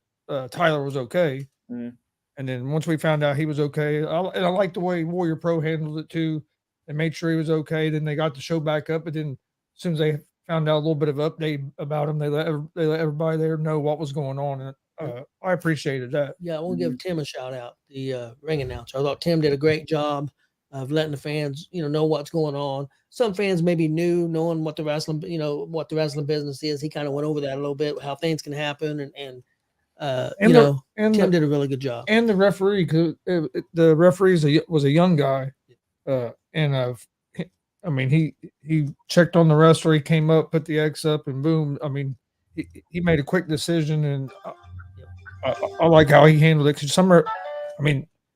Tyler was okay. Mm-hmm. And then once we found out he was okay, and I like the way Warrior Pro handled it too, and made sure he was okay. Then they got the show back up, but then as soon as they found out a little bit of update about him, they let everybody there know what was going on, and I appreciated that. Yeah, I want to give Tim a shout out, the ring announcer. I thought Tim did a great job of letting the fans, know what's going on. Some fans maybe knew, knowing what the wrestling, business is. He kind of went over that a little bit, how things can happen, and Tim did a really good job. And the referee, the referee was a young guy, and I mean, he checked on the wrestler. He came up, put the X up, and boom. I mean, he made a quick decision, and I like how he handled it. Because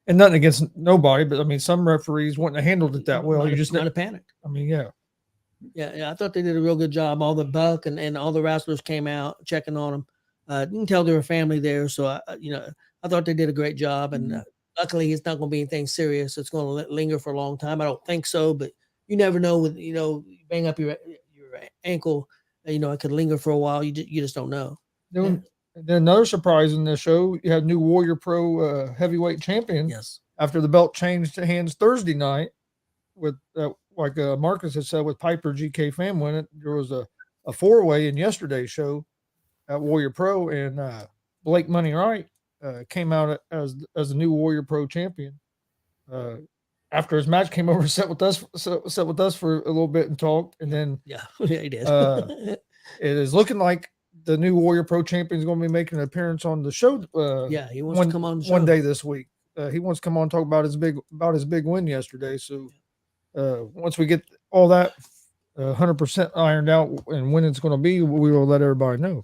and nothing against nobody, but I mean, some referees wouldn't have handled it that well. You just kind of panicked. I mean, yeah. I thought they did a real good job. All the Buck and all the wrestlers came out checking on them. You can tell there were family there, so I thought they did a great job. And luckily, it's not going to be anything serious. It's going to linger for a long time. I don't think so, but you never know. With you bang up your ankle, it could linger for a while. You just don't know. Then another surprise in the show, you had new Warrior Pro heavyweight champion. Yes. After the belt changed hands Thursday night, with like Marcus had said, with Piper GK Fam winning, there was a 4-way in yesterday's show at Warrior Pro, and Blake Money Wright came out as the new Warrior Pro champion. After his match, came over and sat with us for a little bit and talked, and then he did. It is looking like the new Warrior Pro champion is going to be making an appearance on the show. He wants to come on the show one day this week. He wants to come on and talk about his big win yesterday. So once we get all that 100% ironed out and when it's going to be, we will let everybody know.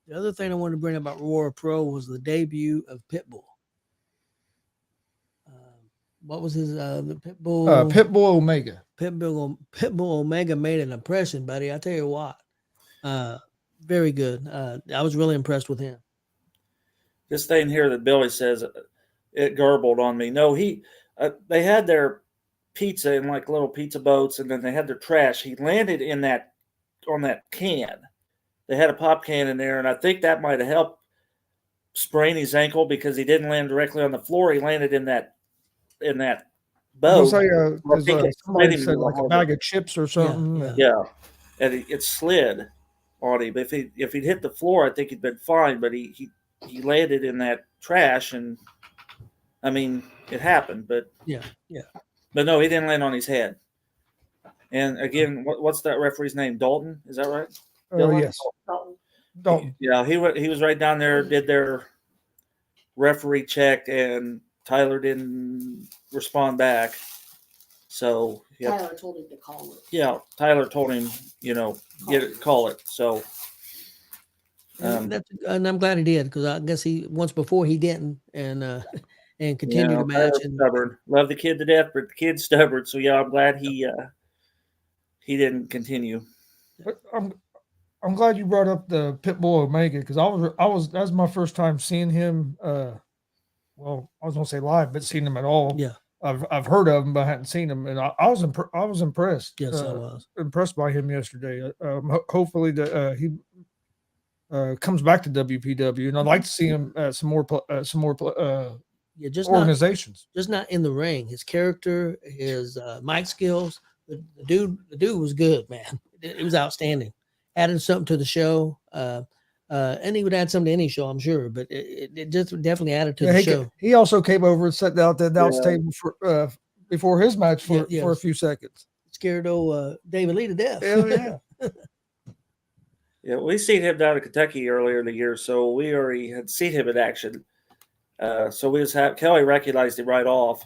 The other thing I wanted to bring about Warrior Pro was the debut of Pitbull. What was his the Pitbull? Pitbull Omega. Pitbull Omega made an impression, buddy. I tell you what. Very good. I was really impressed with him. This thing here that Billy says, it garbled on me. No, they had their pizza in like little pizza boats, and then they had their trash. He landed on that can. They had a pop can in there, and I think that might have helped sprain his ankle because he didn't land directly on the floor. He landed in that boat. Somebody said like a bag of chips or something. Yeah. And it slid on him. If he'd hit the floor, I think he'd been fine. But he landed in that trash, and I mean, it happened. But But no, he didn't land on his head. And again, what's that referee's name? Dalton, is that right? Yes. Dalton. Yeah, he was right down there. Did their referee check, and Tyler didn't respond back. So Yeah. Tyler told him to call it. Yeah, Tyler told him, call it. So, And I'm glad he did, because I guess once before he didn't, and continued the match. Tyler's stubborn. Love the kid to death, but the kid's stubborn. So yeah, I'm glad he didn't continue. But I'm glad you brought up the Pitbull Omega, because that was my first time seeing him. Well, I was gonna say live, but seeing him at all. Yeah, I've heard of him, but I hadn't seen him, and I was impressed. Yes, I was impressed by him yesterday. Hopefully that he comes back to WPW, and I'd like to see him some more just organizations. Just not in the ring. His character, his mic skills. The dude was good, man. It was outstanding. Added something to the show, and he would add something to any show, I'm sure. But it just definitely added to the show. He also came over and sat down at the announce table for before his match for a few seconds. Scared old David Lee to death. Hell yeah. Yeah, we seen him down in Kentucky earlier in the year, so we already had seen him in action. So Kelly recognized him right off.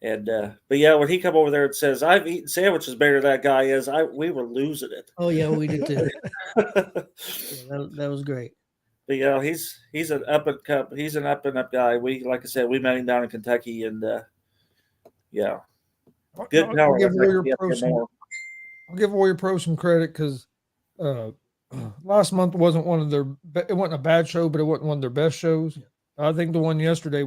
And but yeah, when he come over there and says, "I've eaten sandwiches better than that guy is," we were losing it. Oh yeah, we did too. That was great. But yeah, he's an up and up guy. Like I said, we met him down in Kentucky, and good power. I'll give Warrior Pro some credit, because last month wasn't it wasn't a bad show, but it wasn't one of their best shows. Yeah. I think the one yesterday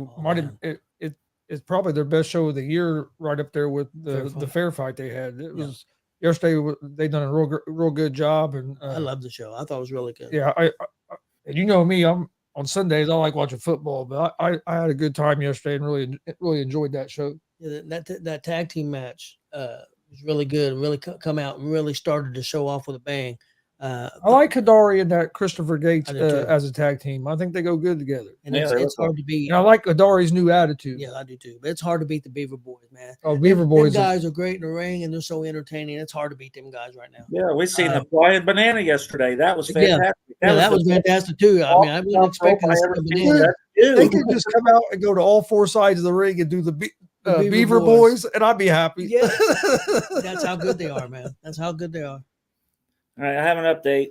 it's probably their best show of the year, right up there with the fair fight they had. It was yesterday. They done a real good job, and I love the show. I thought it was really good. Yeah, and you know me, I'm on Sundays. I like watching football, but I had a good time yesterday and really enjoyed that show. Yeah, that tag team match was really good. Really come out and really started to show off with a bang. I like Hidari and that Christopher Gates as a tag team. I think they go good together. And it's hard to beat. And I like Hidari's new attitude. Yeah, I do too. But it's hard to beat the Beaver Boys, man. Oh, Beaver Boys. Them guys are great in the ring, and they're so entertaining. It's hard to beat them guys right now. Yeah, we seen the Flying Banana yesterday. That was fantastic. That was fantastic too. I mean, I wasn't expecting to see Banana. They could just come out and go to all four sides of the ring and do the Beaver Boys, and I'd be happy. Yeah, that's how good they are, man. That's how good they are. All right, I have an update.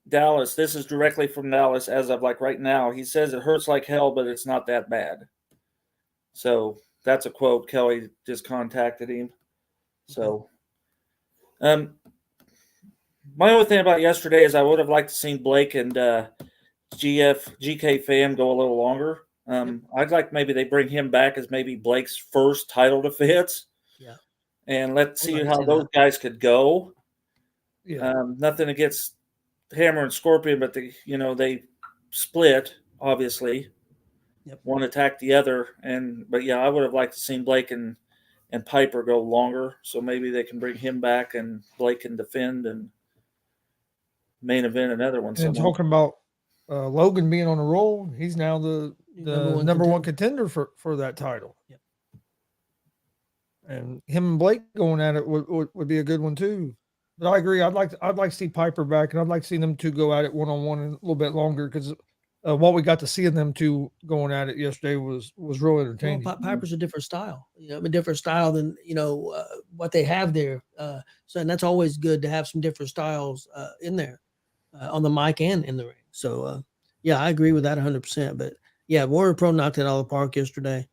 Dallas, this is directly from Dallas as of like right now. He says it hurts like hell, but it's not that bad. So that's a quote. Kelly just contacted him. So, my only thing about yesterday is I would have liked to seen Blake and GK Fam go a little longer. I'd like maybe they bring him back as maybe Blake's first title defense. Yeah. And let's see how those guys could go. Yeah. Nothing against Hammer and Scorpion, but they split, obviously. Yep. One attacked the other, but yeah, I would have liked to seen Blake and Piper go longer, so maybe they can bring him back and Blake can defend and main event another one. And talking about Logan being on a roll, he's now the number one contender for that title. Yep. And him and Blake going at it would be a good one too. But I agree. I'd like to see Piper back, and I'd like to see them two go at it one-on-one a little bit longer, because what we got to see of them two going at it yesterday was real entertaining. Well, Piper's a different style, a different style than what they have there. And that's always good to have some different styles in there, on the mic and in the ring. So yeah, I agree with that 100%. But yeah, Warrior Pro knocked it out of the park yesterday.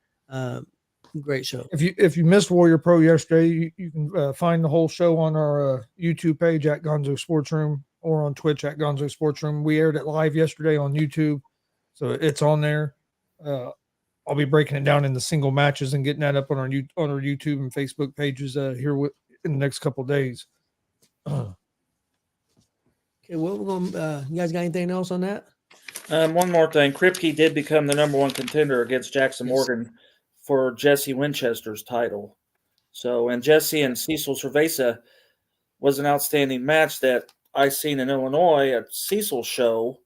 Great show. If you missed Warrior Pro yesterday, you can find the whole show on our YouTube page at Gonzo'S Sports Room, or on Twitch at Gonzo'S Sports Room. We aired it live yesterday on YouTube, so it's on there. I'll be breaking it down into single matches and getting that up on our YouTube and Facebook pages here in the next couple of days. Okay, well, we're going. You guys got anything else on that? One more thing. Kripke did become the number one contender against Jackson Morgan for Jesse Winchester's title. So, and Jesse and Cecil Cerveza was an outstanding match that I seen in Illinois at Cecil's show.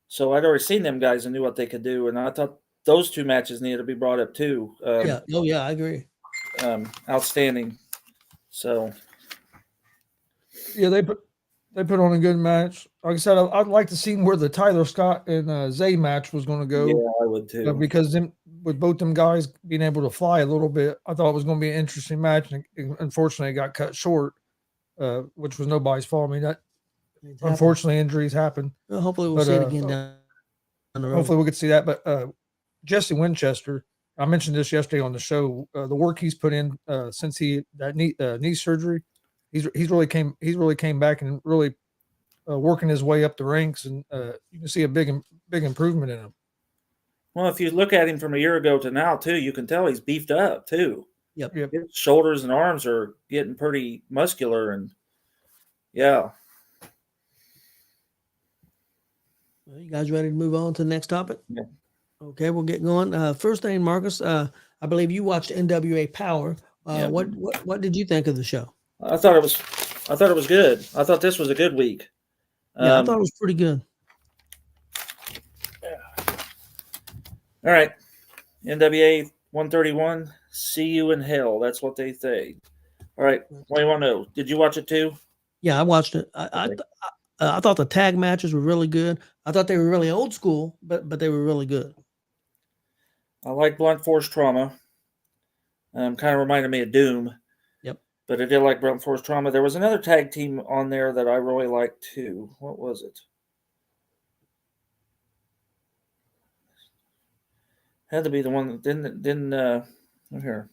So I'd already seen them guys and knew what they could do. And I thought those two matches needed to be brought up too. Yeah. Oh yeah, I agree. Outstanding. So. Yeah, they put on a good match. Like I said, I'd like to see where the Tyler Scott and Zay match was going to go. Yeah, I would too. Because with both them guys being able to fly a little bit, I thought it was going to be an interesting match. And unfortunately, it got cut short, which was nobody's fault. I mean, unfortunately, injuries happen. Well, hopefully, we'll see it again down the road. Hopefully, we could see that. But Jesse Winchester, I mentioned this yesterday on the show. The work he's put in since that knee surgery, he's really came back and really working his way up the ranks, and you can see a big improvement in him. Well, if you look at him from a year ago to now, too, you can tell he's beefed up, too. Yep. His shoulders and arms are getting pretty muscular, and yeah. Well, you guys ready to move on to the next topic? Yeah. Okay, we'll get going. First thing, Marcus, I believe you watched NWA Power. Yeah. What did you think of the show? I thought it was good. I thought this was a good week. Yeah, I thought it was pretty good. All right. NWA 131, see you in hell. That's what they say. All right. What do you want to know? Did you watch it too? Yeah, I watched it. I thought the tag matches were really good. I thought they were really old school, but they were really good. I like Blunt Force Trauma. Kind of reminded me of Doom. Yep. But I did like Blunt Force Trauma. There was another tag team on there that I really liked too. What was it? Had to be the one that didn't here.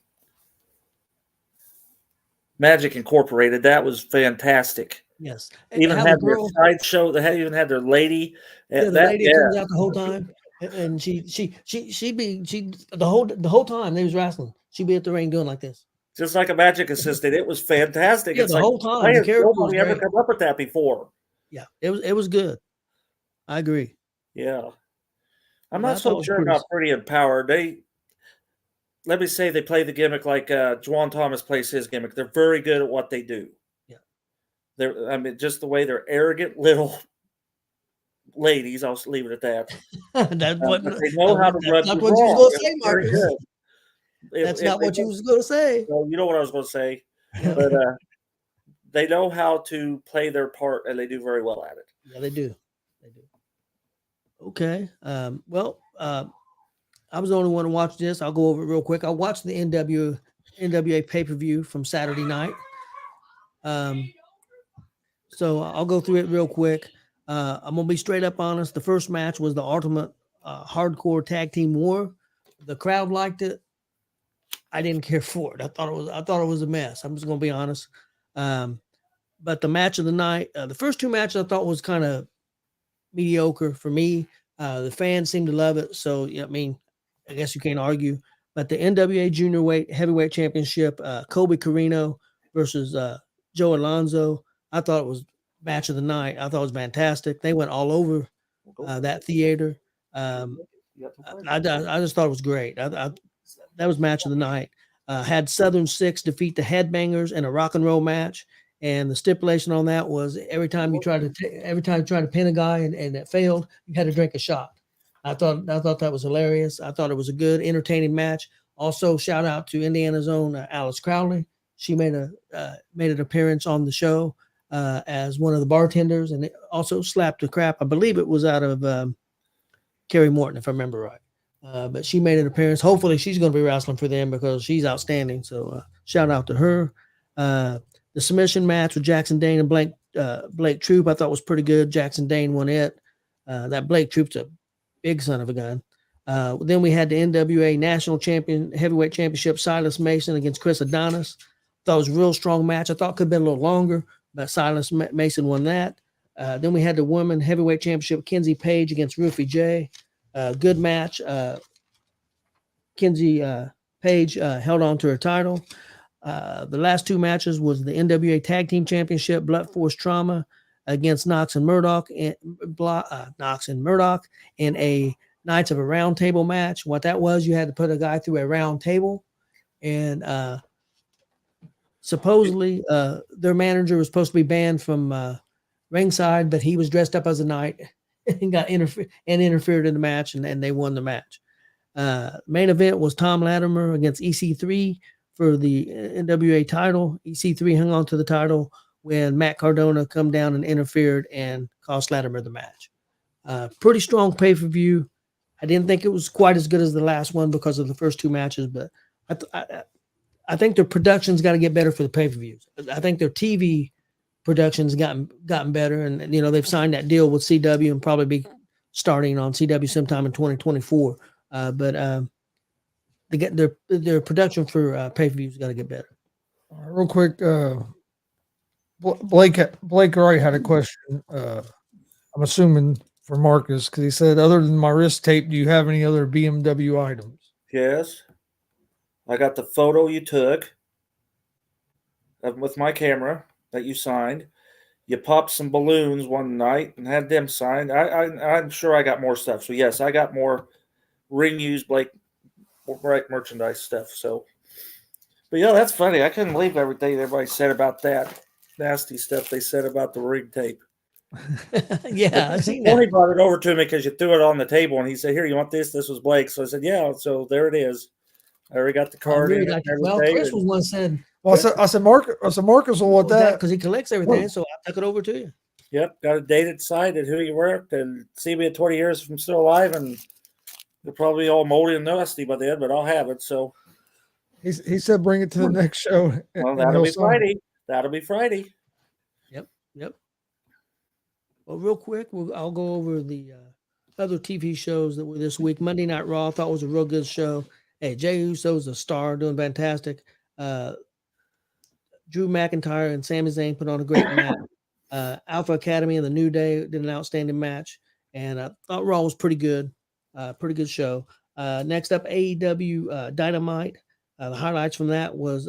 Magic Incorporated. That was fantastic. Yes. Even had their sideshow. They even had their lady. The lady comes out the whole time, and she the whole time they was wrestling. She'd be at the ring doing like this, just like a magic assistant. It was fantastic. Yeah, it's the like, whole time. The character nobody ever come up with that before. Yeah, it was good. I agree. Yeah, I'm not so sure about Pretty and Power. Let me say they play the gimmick like Juwan Thomas plays his gimmick. They're very good at what they do. Yeah, just the way they're arrogant little ladies. I'll leave it at that. They know how to rub That's you what you wrong. was going to say, Marcus. That's not what you was going to say. Well, you know what I was going to say, but they know how to play their part, and they do very well at it. Yeah, they do. Okay. I was the only one to watch this. I'll go over it real quick. I watched the NWA pay-per-view from Saturday night. So I'll go through it real quick. I'm gonna be straight up honest. The first match was the Ultimate Hardcore Tag Team War. The crowd liked it. I didn't care for it. I thought it was a mess. I'm just gonna be honest. But the match of the night, the first two matches I thought was kind of mediocre for me. The fans seemed to love it. So yeah, I guess you can't argue. But the NWA Junior Heavyweight Championship, Kobe Carino versus Joe Alonzo, I thought it was match of the night. I thought it was fantastic. They went all over that theater. I just thought it was great. That was match of the night. Had Southern Six defeat the Headbangers in a rock and roll match. And the stipulation on that was every time you try to pin a guy and it failed, you had to drink a shot. I thought that was hilarious. I thought it was a good, entertaining match. Also, shout out to Indiana's own Alice Crowley. She made an appearance on the show as one of the bartenders, and it also slapped the crap. I believe it was out of Kerry Morton, if I remember right. But she made an appearance. Hopefully, she's going to be wrestling for them because she's outstanding. So shout out to her. The submission match with Jackson Dane and Blake Troop I thought was pretty good. Jackson Dane won it. That Blake Troop's a big son of a gun. Then we had the NWA National Champion Heavyweight Championship, Silas Mason against Chris Adonis. Thought it was a real strong match. I thought it could have been a little longer, but Silas Mason won that. Then we had the Women Heavyweight Championship, Kenzie Page against Rufy J. Good match. Kenzie Page held on to her title. The last two matches was the NWA Tag Team Championship, Blunt Force Trauma against Knox and Murdoch, in a Knights of a Round Table match. What that was, you had to put a guy through a round table, and supposedly their manager was supposed to be banned from ringside, but he was dressed up as a knight and got interfered in the match, and they won the match. Main event was Tom Latimer against EC3 for the NWA title. EC3 hung on to the title when Matt Cardona come down and interfered and cost Latimer the match. Pretty strong pay-per-view. I didn't think it was quite as good as the last one because of the first two matches, but I think their production's got to get better for the pay-per-views. I think their TV production's gotten better, and they've signed that deal with CW and probably be starting on CW sometime in 2024. But they get their production for pay-per-views got to get better. All right, real quick, Blake Wright had a question. I'm assuming for Marcus, because he said, other than my wrist tape, do you have any other BMW items? Yes. I got the photo you took with my camera that you signed. You popped some balloons one night and had them signed. I'm sure I got more stuff. So, yes, I got more ring-used Blake Wright merchandise stuff. So, but, yeah, that's funny. I couldn't believe everything everybody said about that nasty stuff they said about the ring tape. Yeah, I seen that. Tony brought it over to me because you threw it on the table, and he said, "Here, you want this?" This was Blake. So I said, "Yeah." So there it is. I already got the card. Well, Chris was one said. Well, I said Marcus will want that because he collects everything. So I took it over to you. Yep, got a dated site and who you worked, and see me at 20 years if I'm still alive, and they're probably all moldy and nasty by then, but I'll have it. So he said, bring it to the next show. Well, that'll be Friday. That'll be Friday. Yep. Well, real quick, I'll go over the other TV shows that were this week. Monday Night Raw, I thought was a real good show. Hey, Jey Uso's a star, doing fantastic. Drew McIntyre and Sami Zayn put on a great match. Alpha Academy and the New Day did an outstanding match, and I thought Raw was pretty good. Pretty good show. Next up, AEW Dynamite. The highlights from that was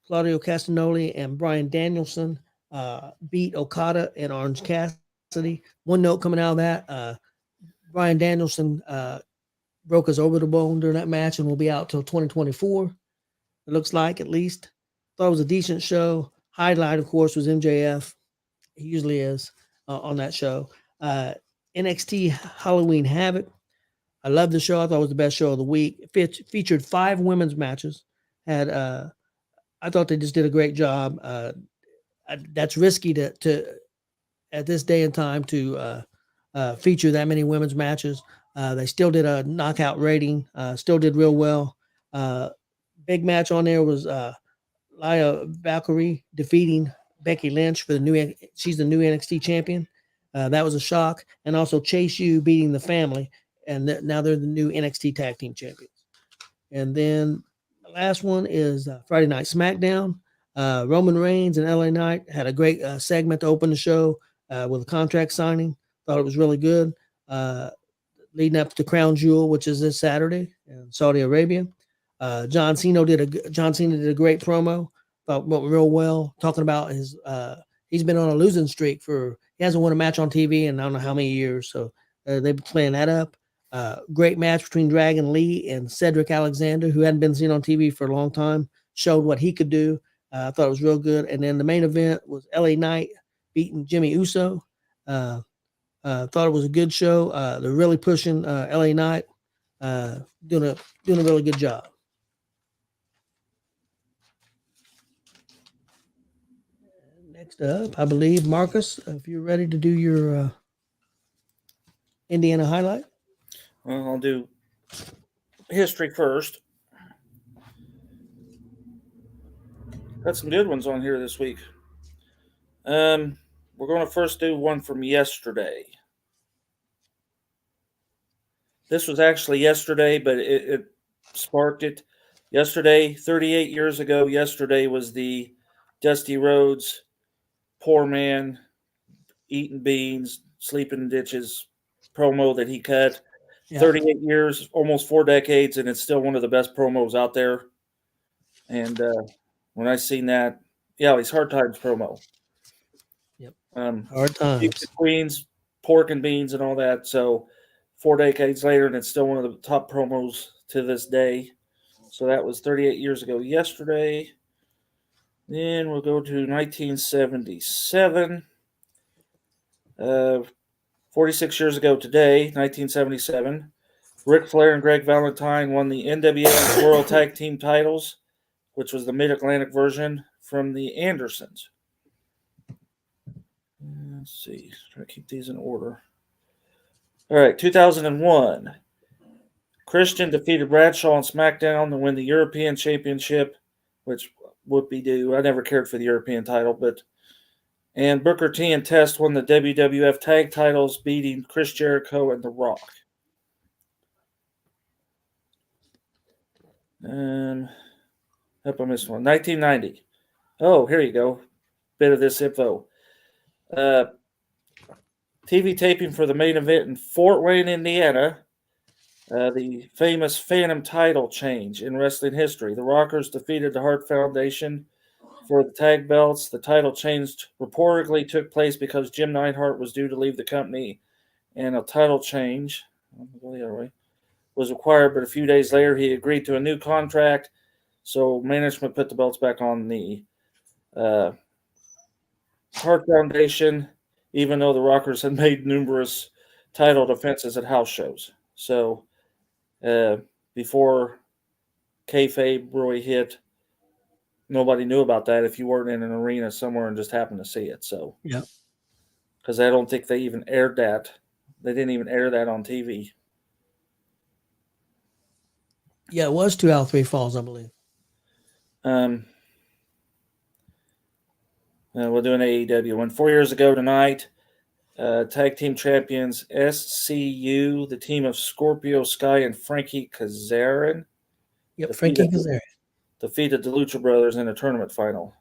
Claudio Castagnoli and Bryan Danielson beat Okada and Orange Cassidy. One note coming out of that, Bryan Danielson broke his orbital bone during that match and will be out till 2024. It looks like, at least. Thought it was a decent show. Highlight, of course, was MJF. He usually is on that show. NXT Halloween Havoc. I love the show. I thought it was the best show of the week. It featured 5 women's matches. I thought they just did a great job. That's risky to at this day and time to feature that many women's matches. They still did a knockout rating. Still did real well. Big match on there was Laya Valkyrie defeating Becky Lynch for she's the new NXT champion. That was a shock. And also Chase U beating the Family. And now they're the new NXT tag team champions. And then the last one is Friday Night SmackDown. Roman Reigns and LA Knight had a great segment to open the show with a contract signing. Thought it was really good. Leading up to Crown Jewel, which is this Saturday in Saudi Arabia. John Cena did a great promo. Thought went real well. Talking about his he's been on a losing streak he hasn't won a match on TV in I don't know how many years. So they've been playing that up. Great match between Dragon Lee and Cedric Alexander, who hadn't been seen on TV for a long time. Showed what he could do. I thought it was real good. And then the main event was LA Knight beating Jimmy Uso. Thought it was a good show. They're really pushing LA Knight. Doing a really good job. Next up, I believe, Marcus, if you're ready to do your Indiana highlight. Well, I'll do history first. Got some good ones on here this week. We're going to first do one from yesterday. This was actually yesterday, but it sparked it. Yesterday, 38 years ago, yesterday was the Dusty Rhodes, poor man, eating beans, sleeping in ditches promo that he cut. Yeah. 38 years, almost 4 decades, and it's still one of the best promos out there. And when I seen that, it's Hard Times promo. Yep. Hard Times. Queens, pork and beans and all that. So 4 decades later, and it's still one of the top promos to this day. So that was 38 years ago yesterday. Then we'll go to 1977. 46 years ago today, 1977, Ric Flair and Greg Valentine won the NWA World Tag Team titles, which was the Mid-Atlantic version from the Andersons. Let's see. Try to keep these in order. All right, 2001. Christian defeated Bradshaw on SmackDown to win the European Championship, which whoopie-doo. I never cared for the European title, and Booker T and Test won the WWF Tag Titles, beating Chris Jericho and The Rock. Hope I missed one. 1990. Oh, here you go. Bit of this info. TV taping for the main event in Fort Wayne, Indiana. The famous Phantom title change in wrestling history. The Rockers defeated the Hart Foundation for the tag belts. The title change reportedly took place because Jim Neidhart was due to leave the company, and a title change was required, but a few days later he agreed to a new contract, so management put the belts back on the Hart Foundation, even though the Rockers had made numerous title defenses at house shows. So before kayfabe really hit, nobody knew about that if you weren't in an arena somewhere and just happened to see it. So Yeah. Because I don't think they even aired that. They didn't even air that on TV. Yeah, it was 2 out of 3 falls, I believe. We'll do an AEW one. 4 years ago tonight, tag team champions SCU, the team of Scorpio Sky and Frankie Kazarian. Yep, Frankie Kazarian. Defeated the Lucha Brothers in a tournament final.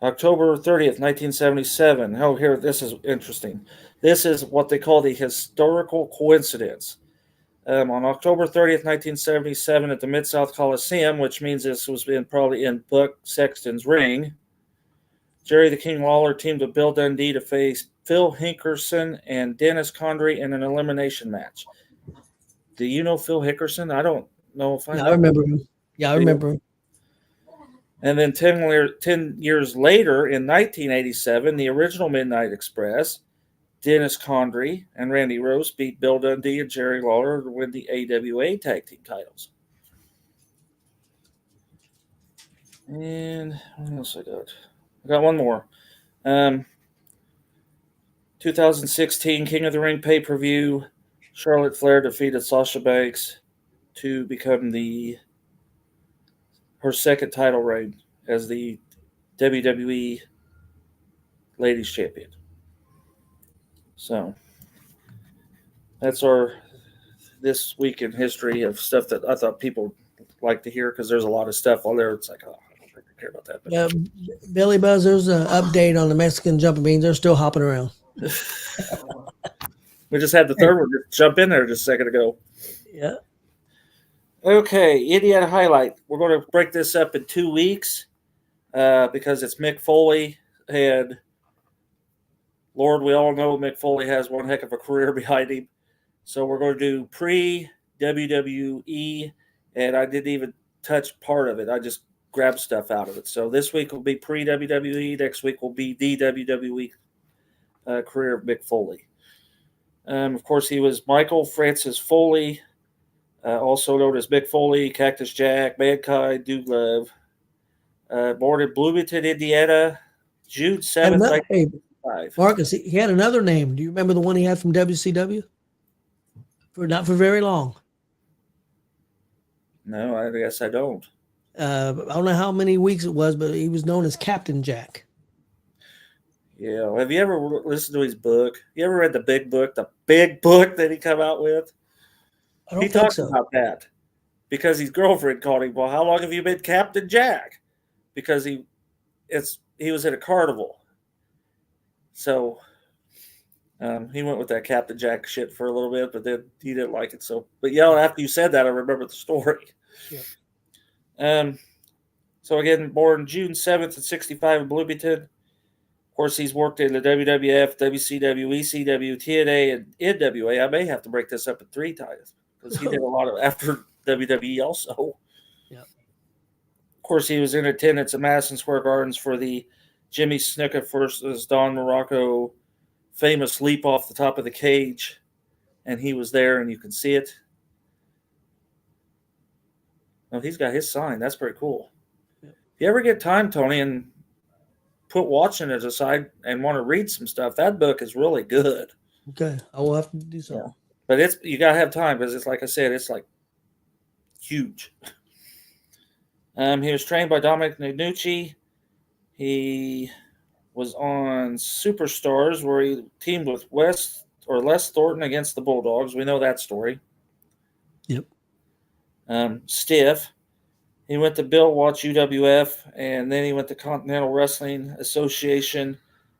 October 30th, 1977. Oh, here, this is interesting. This is what they call the historical coincidence. On October 30th, 1977, at the Mid-South Coliseum, which means this was probably in Buck Sexton's ring, Jerry the King Lawler teamed with Bill Dundee to face Phil Hickerson and Dennis Condrey in an elimination match. Do you know Phil Hickerson? I don't know if I know. I remember him. Yeah, I remember him. And then 10 years later, in 1987, the original Midnight Express, Dennis Condrey and Randy Rose beat Bill Dundee and Jerry Lawler to win the AWA Tag Team titles. And what else I got? I got one more. 2016 King of the Ring pay-per-view. Charlotte Flair defeated Sasha Banks to become her second title reign as the WWE Ladies Champion. So that's our this week in history of stuff that I thought people like to hear, because there's a lot of stuff on there. It's like, oh, I don't think I care about that. But Billy Buzz, there's an update on the Mexican jumping beans. They're still hopping around. We just had the third one jump in there just a second ago. Yeah. Okay, Indiana Highlight. We're going to break this up in 2 weeks because it's Mick Foley. And Lord, we all know Mick Foley has one heck of a career behind him. So we're going to do pre-WWE, and I didn't even touch part of it. I just grabbed stuff out of it. So this week will be pre-WWE. Next week will be the WWE career of Mick Foley. Of course, he was Michael Francis Foley, also known as Mick Foley, Cactus Jack, Mankind, Dude Love. Born in Bloomington, Indiana, June 7th, 1955. Marcus, he had another name. Do you remember the one he had from WCW? Not for very long. No, I guess I don't. I don't know how many weeks it was, but he was known as Captain Jack. Yeah. Have you ever listened to his book? You ever read the big book that he come out with? He talks about that because his girlfriend called him, well, how long have you been Captain Jack? Because he was at a carnival. So he went with that Captain Jack shit for a little bit, but then he didn't like it. So, but yeah, after you said that, I remember the story. Yeah. So again, born June 7th, 1965 in Bloomington. Of course, he's worked in the WWF, WCW, ECW, TNA, and NWA. I may have to break this up in 3 times because he did a lot of after WWE also. Yeah. Of course, he was in attendance at Madison Square Gardens for the Jimmy Snuka versus Don Morocco famous leap off the top of the cage, and he was there, and you can see it. Oh, he's got his sign. That's pretty cool. Yeah. If you ever get time, Tony, and put watching it aside and want to read some stuff, that book is really good. Okay, I will have to do so. Yeah. But you gotta have time because it's like I said, it's like huge. He was trained by Dominic Nucci. He was on Superstars where he teamed with Les Thornton against the Bulldogs. We know that story. Yep. Stiff. He went to Bill Watts UWF, and then he went to Continental Wrestling Association,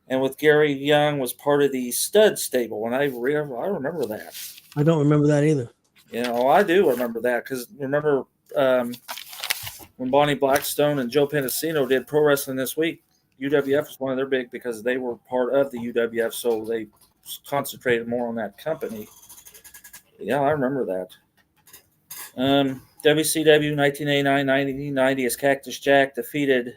and with Gary Young was part of the Stud Stable. And I remember that. I don't remember that either. I do remember that because remember when Bonnie Blackstone and Joe Penasino did Pro Wrestling This Week, UWF was one of their big because they were part of the UWF, so they concentrated more on that company. Yeah, I remember that. WCW 1989-1990 as Cactus Jack debuted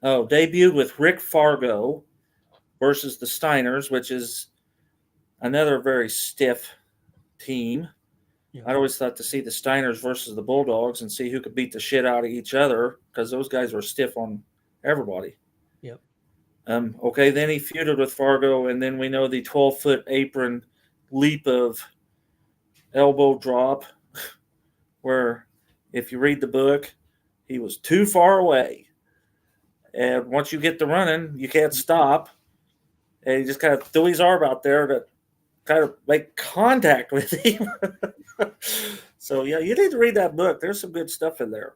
with Rick Fargo versus the Steiners, which is another very stiff team. Yeah. I always thought to see the Steiners versus the Bulldogs and see who could beat the shit out of each other because those guys were stiff on everybody. Yep. Then he feuded with Fargo, and then we know the 12-foot apron leap of elbow drop where if you read the book, he was too far away. And once you get to running, you can't stop. And he just kind of threw his arm out there to kind of make contact with him. So, yeah, you need to read that book. There's some good stuff in there.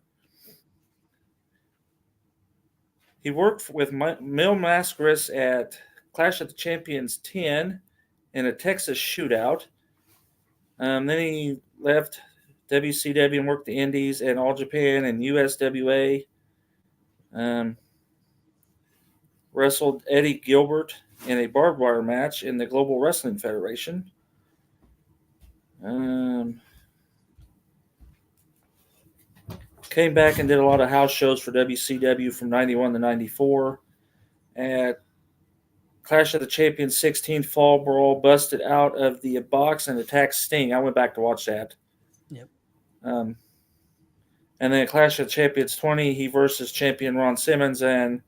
He worked with Mil Mascaris at Clash of the Champions 10 in a Texas shootout. Then he left WCW and worked the Indies and All Japan and USWA. Wrestled Eddie Gilbert in a barbed wire match in the Global Wrestling Federation. Came back and did a lot of house shows for WCW from 91 to 94. At Clash of the Champions 16 Fall Brawl, busted out of the box and attacked Sting. I went back to watch that. Yep. And then at Clash of the Champions 20, he versus champion Ron Simmons, and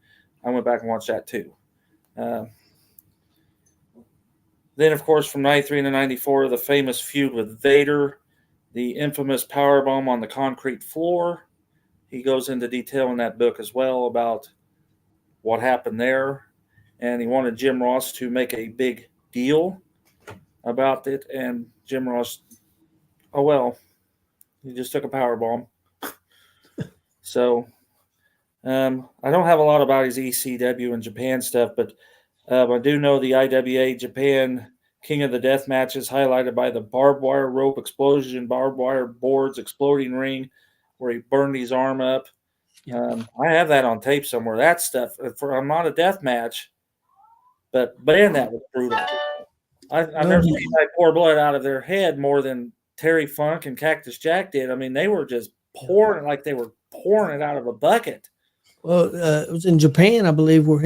I went back and watched that too. Then, of course, from 93 to 94, the famous feud with Vader, the infamous powerbomb on the concrete floor. He goes into detail in that book as well about what happened there. And he wanted Jim Ross to make a big deal about it. And Jim Ross, he just took a powerbomb. So I don't have a lot about his ECW and Japan stuff, but I do know the IWA Japan King of the Death match is highlighted by the barbed wire rope explosion, barbed wire boards, exploding ring, where he burned his arm up. I have that on tape somewhere. That stuff, I'm not a death match, but man, that was brutal. I've never seen anybody pour blood out of their head more than Terry Funk and Cactus Jack did. I mean, they were just pouring it like they were pouring it out of a bucket. Well, it was in Japan, I believe, was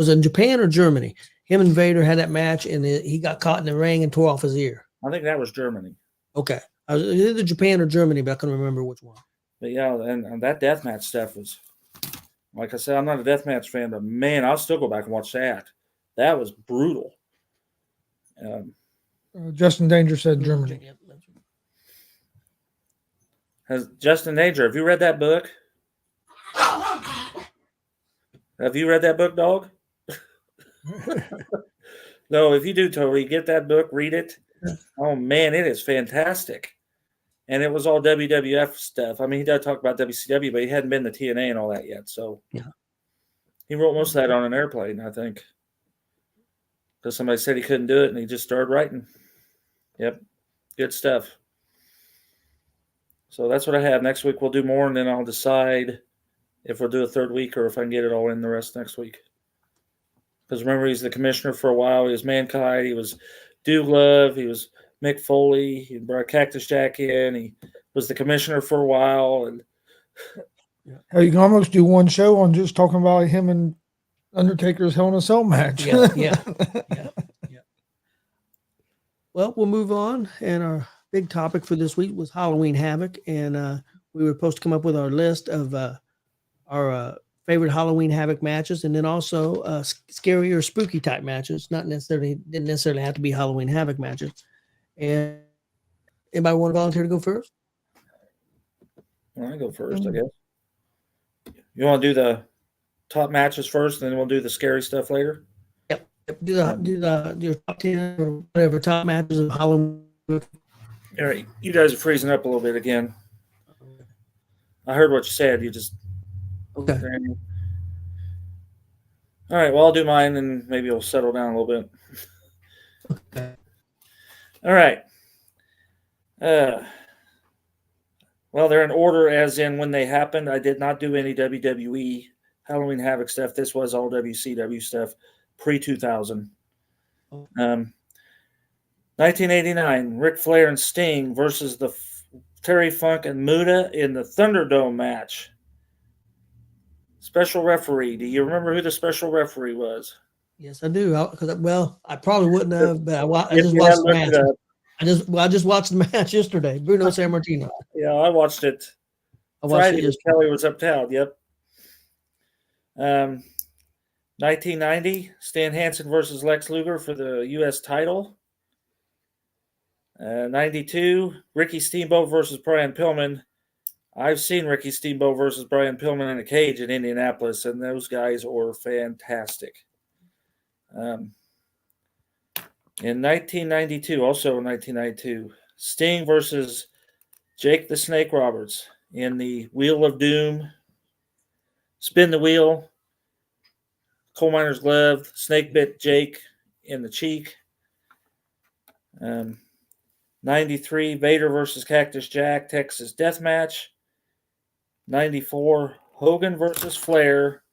it in Japan or Germany? Him and Vader had that match, and he got caught in the ring and tore off his ear. I think that was Germany. Okay. It was either Japan or Germany, but I couldn't remember which one. But yeah, and that deathmatch stuff was, like I said, I'm not a deathmatch fan, but man, I'll still go back and watch that. That was brutal. Justin Danger said Germany. Has Justin Danger, have you read that book? Have you read that book, dog? No, if you do, Tori, get that book, read it. Oh, man, it is fantastic. And it was all WWF stuff. I mean, he does talk about WCW, but he hadn't been to TNA and all that yet. So yeah, he wrote most of that on an airplane, I think. Because somebody said he couldn't do it, and he just started writing. Yep, good stuff. So that's what I have. Next week we'll do more, and then I'll decide if we'll do a third week or if I can get it all in the rest next week. Because remember, he's the commissioner for a while. He was Mankind. He was Dude Love. He was Mick Foley. He brought Cactus Jack in. He was the commissioner for a while. And Hell, you can almost do one show on just talking about him and Undertaker's Hell in a Cell match. Yeah. Well, we'll move on. And our big topic for this week was Halloween Havoc. And we were supposed to come up with our list of our favorite Halloween Havoc matches, and then also scary or spooky type matches. Didn't necessarily have to be Halloween Havoc matches. And anybody want to volunteer to go first? Well, I go first, I guess. You want to do the top matches first, and then we'll do the scary stuff later? Yep. Do your top 10 or whatever top matches of Halloween. All right. You guys are freezing up a little bit again. I heard what you said. You just... Okay. All right. Well, I'll do mine, and maybe it'll settle down a little bit. Okay. All right. Well, they're in order as in when they happened. I did not do any WWE Halloween Havoc stuff. This was all WCW stuff pre-2000. 1989, Ric Flair and Sting versus the Terry Funk and Muta in the Thunderdome match. Special referee. Do you remember who the special referee was? Yes, I do. I probably wouldn't have, but I just watched the match. I just watched the match yesterday. Bruno Sammartino. Yeah, I watched it. Friday when Kelly was uptown. Yep. 1990, Stan Hansen versus Lex Luger for the U.S. title. 92, Ricky Steamboat versus Brian Pillman. I've seen Ricky Steamboat versus Brian Pillman in a cage in Indianapolis, and those guys were fantastic. In 1992, also in 1992, Sting versus Jake the Snake Roberts in the Wheel of Doom. Spin the wheel. Coal miner's glove. Snake bit Jake in the cheek. 93, Vader versus Cactus Jack, Texas Death Match. 94, Hogan versus Flair,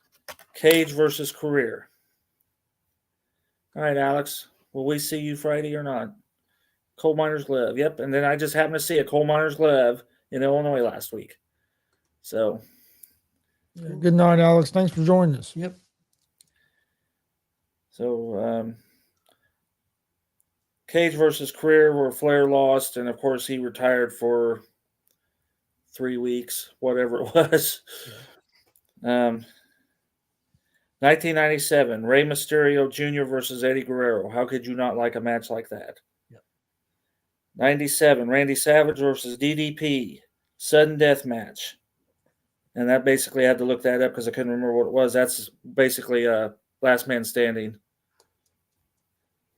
Cage versus Career. All right, Alex, will we see you Friday or not? Coal miner's glove, yep. And then I just happened to see a coal miner's glove in Illinois last week. So, good night, Alex. Thanks for joining us. Yep. So, Cage versus Career, where Flair lost, and of course he retired for 3 weeks, whatever it was. 1997, Rey Mysterio Jr. versus Eddie Guerrero. How could you not like a match like that? Yep. 97, Randy Savage versus DDP, sudden death match. And that basically, I had to look that up because I couldn't remember what it was. That's basically last man standing.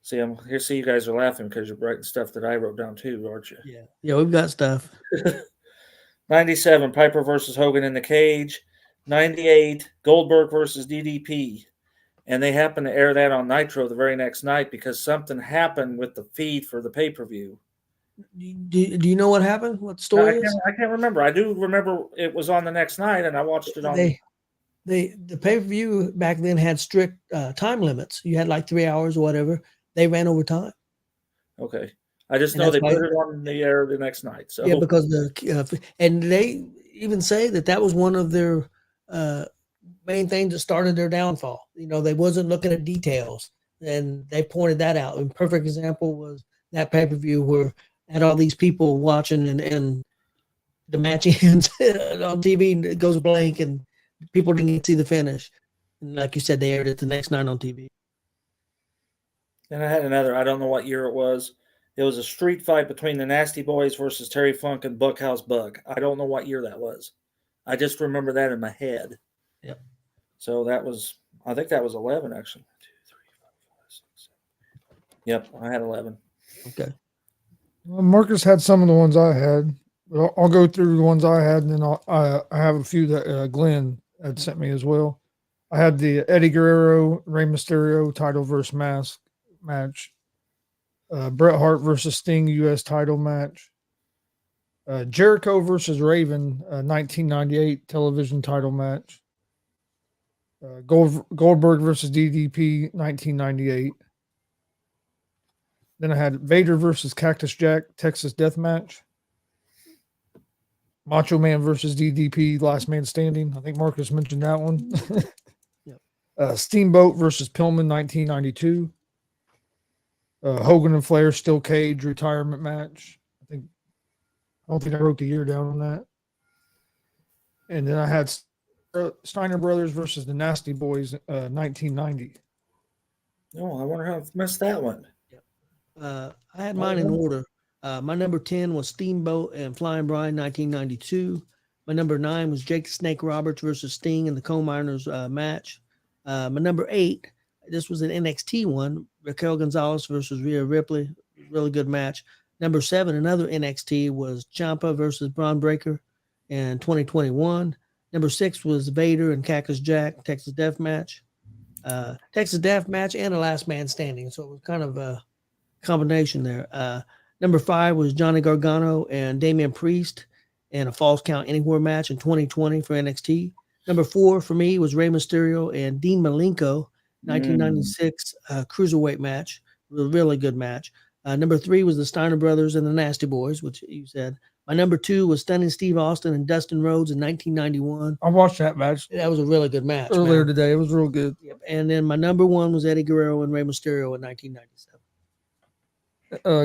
See, you guys are laughing because you're writing stuff that I wrote down too, aren't you? Yeah, we've got stuff. 97, Piper versus Hogan in the cage. 98, Goldberg versus DDP. And they happened to air that on Nitro the very next night because something happened with the feed for the pay-per-view. Do you know what happened? What the story is? I can't remember. I do remember it was on the next night, and I watched it on. The pay-per-view back then had strict time limits. You had like 3 hours or whatever. They ran over time. Okay. I just know they put it on the air the next night. So yeah, because and they even say that was one of their main things that started their downfall. You know, they wasn't looking at details, and they pointed that out. And perfect example was that pay-per-view where had all these people watching, and the match ends on TV and it goes blank, and people didn't get to see the finish. And like you said, they aired it the next night on TV. And I had another. I don't know what year it was. It was a street fight between the Nasty Boys versus Terry Funk and Buckhouse Bug. I don't know what year that was. I just remember that in my head. Yep. So I think that was 11, actually. 1, 2, 3, 4, 5, 6, 7. Yep, I had 11. Okay. Well, Marcus had some of the ones I had. But I'll go through the ones I had, and then I have a few that Glenn had sent me as well. I had the Eddie Guerrero, Rey Mysterio title versus mask match. Bret Hart versus Sting U.S. title match. Jericho versus Raven 1998 television title match. Goldberg versus DDP 1998. Then I had Vader versus Cactus Jack Texas Death Match. Macho Man versus DDP Last Man Standing. I think Marcus mentioned that one. Yep. Steamboat versus Pillman 1992. Hogan and Flair Steel Cage retirement match. I don't think I wrote the year down on that. And then I had Steiner Brothers versus the Nasty Boys, 1990. Oh, I wonder how I missed that one. I had mine in order. My number 10 was Steamboat and Flying Brian, 1992. My number 9 was Jake the Snake Roberts versus Sting in the Coal Miners match. My number 8, this was an NXT one, Raquel Gonzalez versus Rhea Ripley. Really good match. Number 7, another NXT, was Ciampa versus Braun Breaker in 2021. Number 6 was Vader and Cactus Jack, Texas Death Match. Texas Death Match and a Last Man Standing. So it was kind of a combination there. Number 5 was Johnny Gargano and Damian Priest in a Falls Count Anywhere match in 2020 for NXT. Number 4 for me was Rey Mysterio and Dean Malenko, 1996 Cruiserweight match. Really good match. Number 3 was the Steiner Brothers and the Nasty Boys, which you said. My number 2 was Stunning Steve Austin and Dustin Rhodes in 1991. I watched that match That was a really good match earlier man. today. It was real good. Yep. And then my number 1 was Eddie Guerrero and Rey Mysterio in 1997.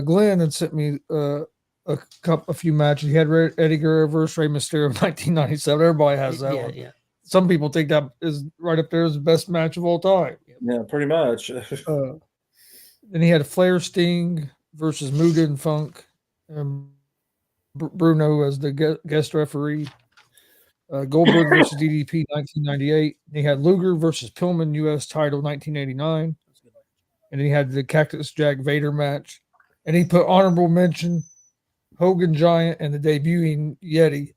Glenn had sent me a few matches. He had Eddie Guerrero versus Rey Mysterio in 1997. Everybody has that one. Yeah. Some people think that is right up there as the best match of all time. Yeah, pretty much. Then he had Flair Sting versus Muda and Funk, and Bruno as the guest referee. Goldberg versus DDP 1998. And he had Luger versus Pillman U.S. title 1989. And then he had the Cactus Jack Vader match. And he put honorable mention Hogan Giant and the debuting Yeti.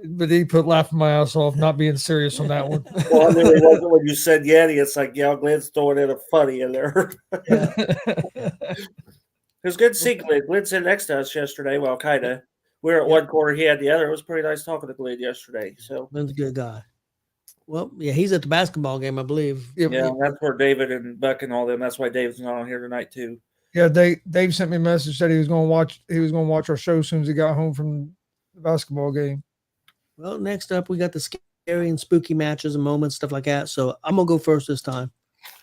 But he put laughing my ass off, not being serious on that one. Well, I knew it wasn't when you said Yeti. It's like, yeah, Glenn's throwing in a funny in there. It was good to see Glenn. Glenn sat next to us yesterday. Well, kind of. We were at one corner, he had the other. It was pretty nice talking to Glenn yesterday. So Glenn's a good guy. Well, yeah, he's at the basketball game, I believe. yeah, that's where David and Buck and all them. That's why David's not on here tonight too. Yeah, Dave sent me a message, said he was going to watch our show as soon as he got home from the basketball game. Well, next up, we got the scary and spooky matches and moments, stuff like that. So I'm going to go first this time.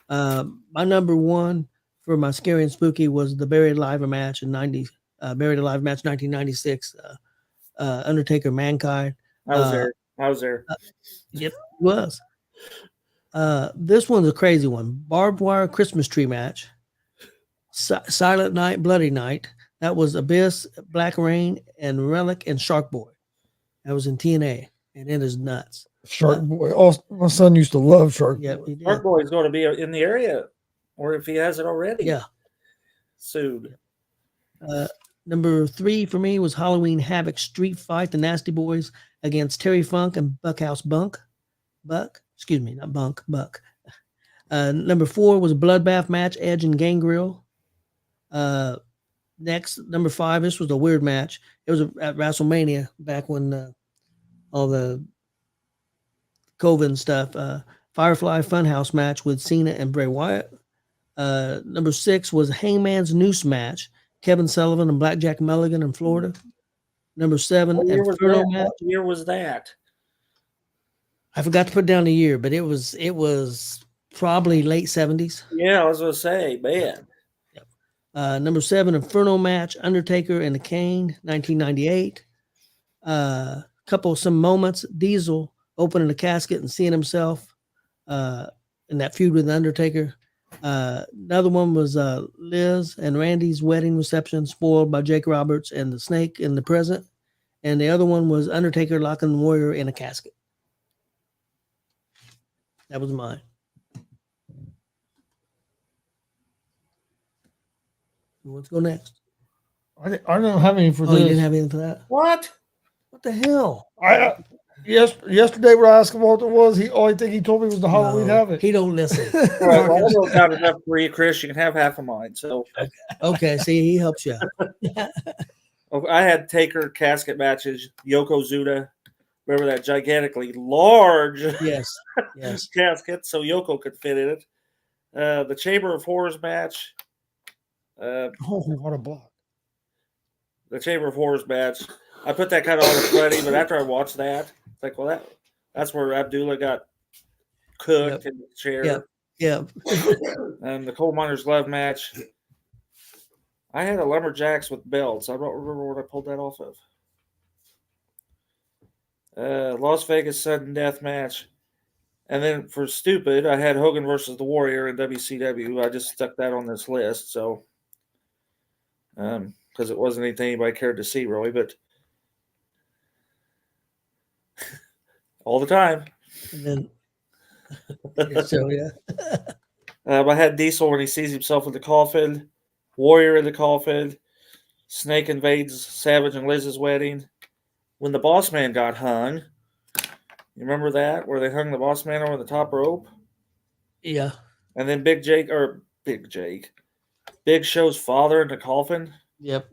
My number 1 for my scary and spooky was the Buried Alive match in 1996. Undertaker Mankind. I was there. Yep, it was. This one's a crazy one. Barbed wire Christmas tree match. Silent Night, Bloody Night. That was Abyss, Black Rain, and Relic and Shark Boy. That was in TNA, and it is nuts. Shark Boy. My son used to love Shark Boy. Yeah, he did. Shark Boy is going to be in the area, or if he hasn't already. Yeah. Soon. Number 3 for me was Halloween Havoc Street Fight, the Nasty Boys against Terry Funk and Buckhouse Buck. Excuse me, not Bunk, Buck. Number 4 was a Bloodbath match, Edge and Gangrel. Next, number 5, this was a weird match. It was at WrestleMania back when all the COVID and stuff. Firefly Funhouse match with Cena and Bray Wyatt. Number 6 was Hangman's Noose match, Kevin Sullivan and Blackjack Mulligan in Florida. Number 7, What year Inferno match. What year was that? I forgot to put down the year, but it was probably late 70s. Yeah, I was going to say, man. Number 7, Inferno match, Undertaker and the Kane, 1998. Some moments, Diesel opening the casket and seeing himself in that feud with the Undertaker. Another one was Liz and Randy's wedding reception, spoiled by Jake Roberts and the Snake in the present. And the other one was Undertaker locking the Warrior in a casket. That was mine. Let's go next. I don't have any for Oh, this. you didn't have anything for that? What? What the hell? Yesterday when I asked him what it was, the only thing he told me was the Halloween Havoc. He don't listen. All right, well, I don't got enough for you, Chris. You can have half of mine. So Okay, see, he helps you. I had Taker casket matches, Yokozuna. Remember that gigantically large Yes. casket so Yoko could fit in it. The Chamber of Horrors match. Oh, what a block. The Chamber of Horrors match. I put that kind of on the funny, but after I watched that, it's like, well, that's where Abdullah got cooked in the chair. Yeah. And the Coal Miners Love match. I had a Lumberjacks with belts. I don't remember what I pulled that off of. Las Vegas Sudden Death match. And then for stupid, I had Hogan versus the Warrior in WCW. I just stuck that on this list, so because it wasn't anything anybody cared to see really, but all the time. And then, yeah, so yeah, I had Diesel when he sees himself in the coffin, Warrior in the coffin, Snake invades Savage and Liz's wedding, when the Boss Man got hung. You remember that, where they hung the Boss Man over the top rope? yeah, And then Big Show's father in the coffin. yep,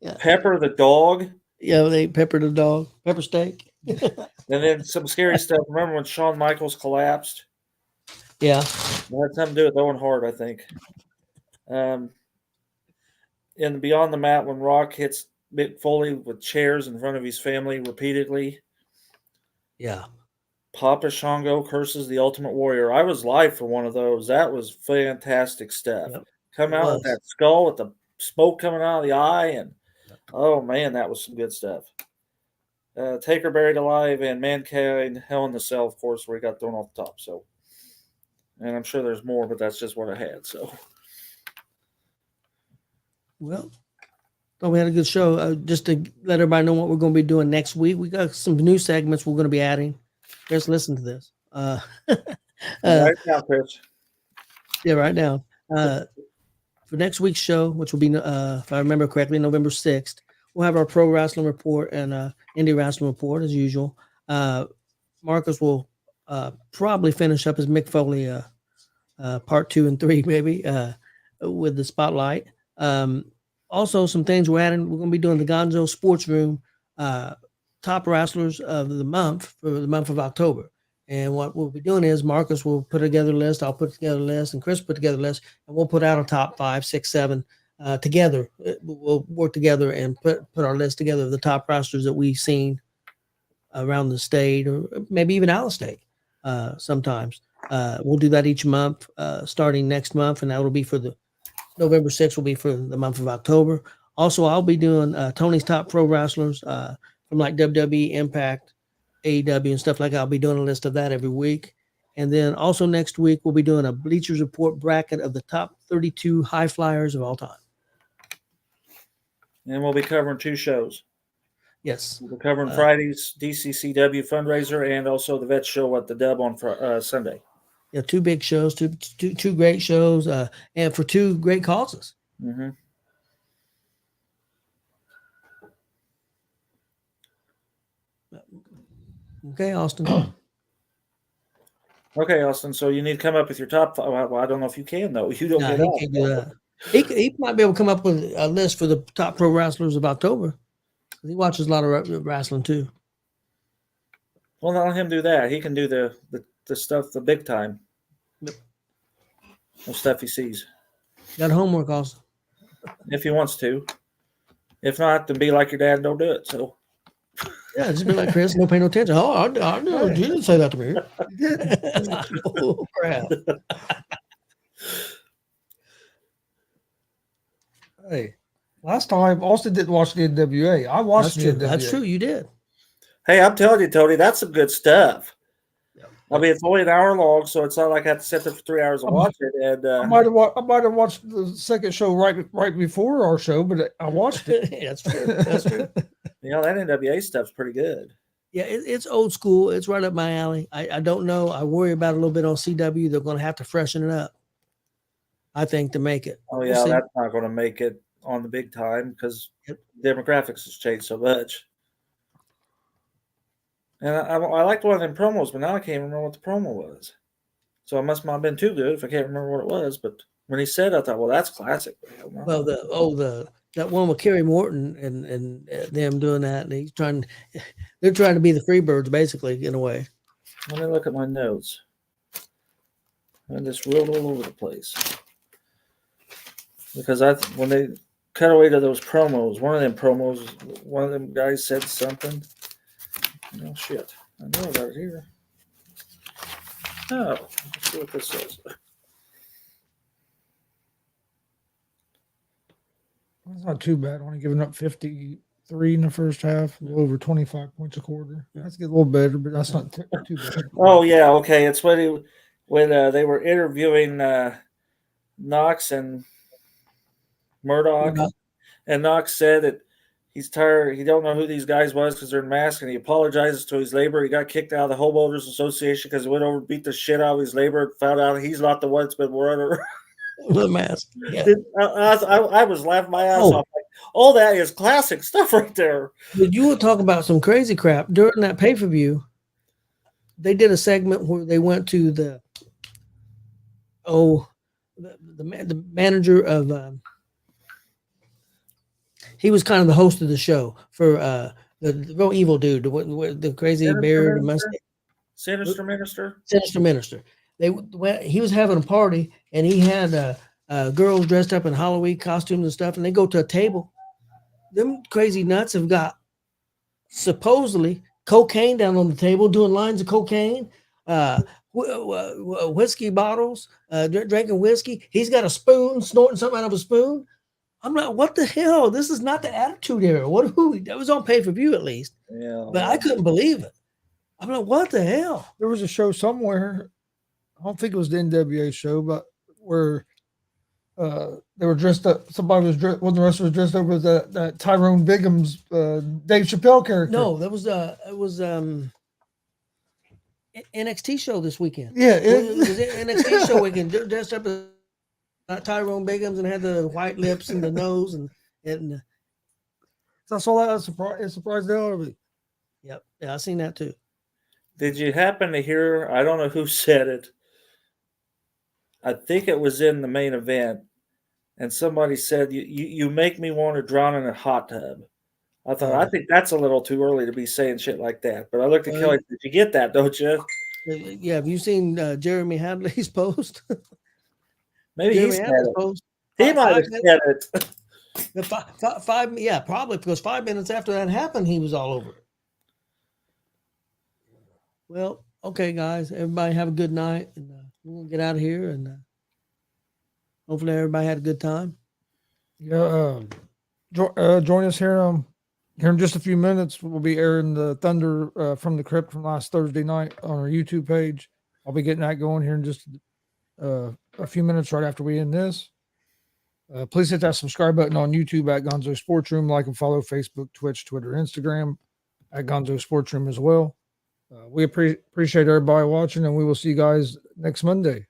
yeah, Pepper the dog. yeah. They peppered the dog, pepper steak. And then some scary stuff. Remember when Shawn Michaels collapsed? Yeah, It had something to do with Owen Hart, I think. In Beyond the Mat, when Rock hits Mick Foley with chairs in front of his family repeatedly. yeah. Papa Shango curses the Ultimate Warrior. I was live for one of those. That was fantastic stuff. Yep, Come it out was. with that skull with the smoke coming out of the eye, and oh man, that was some good stuff. Taker buried alive and Mankind Hell in the Cell, of course, where he got thrown off the top. So, and I'm sure there's more, but that's just what I had. So, Well, thought we had a good show. Just to let everybody know what we're going to be doing next week, we got some new segments we're going to be adding. Just listen to this. right now, Chris. Yeah, right now. For next week's show, which will be, if I remember correctly, November 6th, we'll have our pro wrestling report and indie wrestling report as usual. Marcus will probably finish up his Mick Foley part 2 and 3, maybe, with the spotlight. Also, some things we're adding. We're going to be doing the Gonzo'S Sports Room top wrestlers of the month for the month of October. And what we'll be doing is Marcus will put together a list, I'll put together a list, and Chris put together a list, and we'll put out a top 5, 6, 7 together. We'll work together and put our list together of the top wrestlers that we've seen around the state or maybe even out of state sometimes. We'll do that each month starting next month, and that will be for the November 6th will be for the month of October. Also, I'll be doing Tony's top pro wrestlers from like WWE, Impact, AEW, and stuff like that. I'll be doing a list of that every week. And then also next week, we'll be doing a Bleachers Report bracket of the top 32 high flyers of all time. And we'll be covering 2 shows. Yes. We'll be covering Friday's DCCW fundraiser and also the Vet Show at the Dub on Sunday. Yeah, 2 big shows, two great shows, and for 2 great causes. Mm-hmm. Okay, Austin. Okay, Austin. So you need to come up with your top 5. Well, I don't know if you can though. You don't get He out. can't do that. He might be able to come up with a list for the top pro wrestlers of October. He watches a lot of wrestling too. Well, not let him do that. He can do the stuff, the big time. Yep. The stuff he sees. Got homework also. If he wants to. If not, then be like your dad and don't do it. So. Yeah, just be like Chris, no pay no attention. Oh, I know. You didn't say that to me. Oh, crap. Hey, last time Austin didn't watch the NWA. I watched the NWA. That's true. You did. Hey, I'm telling you, Tony, that's some good stuff. Yep. I mean, it's only an hour long, so it's not like I have to sit there for 3 hours and watch it. And I might have watched the second show right before our show, but I watched it. That's true. That's true. You know, that NWA stuff's pretty good. Yeah, it's old school. It's right up my alley. I don't know. I worry about it a little bit on CW. They're going to have to freshen it up, I think, to make it. Oh, yeah, that's not going to make it on the big time because demographics has changed so much. And I liked one of them promos, but now I can't remember what the promo was. So it must not have been too good if I can't remember what it was. But when he said it, I thought, well, that's classic. Well, that one with Kerry Morton and them doing that, and they're trying to be the Freebirds basically in a way. Let me look at my notes. I just rolled all over the place because when they cut away to those promos, one of them guys said something. Oh shit! I know about it here. Oh, let's see what this says. It's not too bad. Only giving up 50 3 in the first half, a little over 25 points a quarter. That's get a little better, but that's not too bad. Oh yeah, okay. It's when they were interviewing Knox and Murdoch, and Knox said that he's tired. He don't know who these guys was because they're in masks, and he apologizes to his labor. He got kicked out of the Homeowners Association because he went over and beat the shit out of his labor and found out he's not the one that's been running The mask. Yeah. I was laughing my ass off. Like, all that is classic stuff right there. But you were talking about some crazy crap during that pay-per-view. They did a segment where they went to the manager of he was kind of the host of the show for the real evil dude, the crazy beard, Sinister Minister. Sinister Minister. He was having a party and he had girls dressed up in Halloween costumes and stuff, and they go to a table. Them crazy nuts have got supposedly cocaine down on the table, doing lines of cocaine, whiskey bottles, drinking whiskey. He's got a spoon, snorting something out of a spoon. I'm like, what the hell? This is not the Attitude Era. That was on pay-per-view at least. Yeah, but I couldn't believe it. I'm like, what the hell? There was a show somewhere, I don't think it was the NWA show, but where they were dressed up. Somebody was dressed. One of the wrestlers was dressed up as that Tyrone Bigham's Dave Chappelle character. No, it was NXT show this weekend. Yeah, it was NXT show weekend. Dressed up as Tyrone Bigham's and had the white lips and the nose and that's all that surprised the hell out of me. Yep, yeah, I seen that too. Did you happen to hear? I don't know who said it. I think it was in the main event, and somebody said, "You make me want to drown in a hot tub." I thought, I think that's a little too early to be saying shit like that. But I looked at Kelly. Did you get that? Don't you? Yeah. Have you seen Jeremy Hadley's post? Maybe he said it. He might have said it. Five, yeah, probably because 5 minutes after that happened, he was all over it. Well, okay, guys, everybody have a good night, and we'll get out of here, and hopefully everybody had a good time. Yeah, join us here in just a few minutes. We'll be airing the Thunder from the Crypt from last Thursday night on our YouTube page. I'll be getting that going here in just a few minutes right after we end this. Please hit that subscribe button on YouTube at Gonzo'S Sports Room. Like and follow Facebook, Twitch, Twitter, Instagram at Gonzo'S Sports Room as well. We appreciate everybody watching, and we will see you guys next Monday.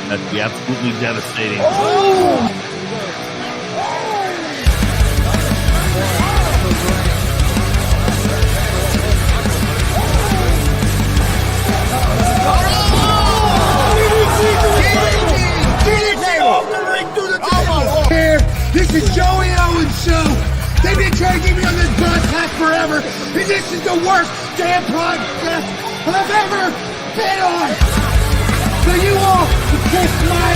That'd be absolutely devastating. This is Joey Owens' show. They've been trying to get me on this broadcast forever, and this is the worst damn podcast I've ever been on. So you all can kiss my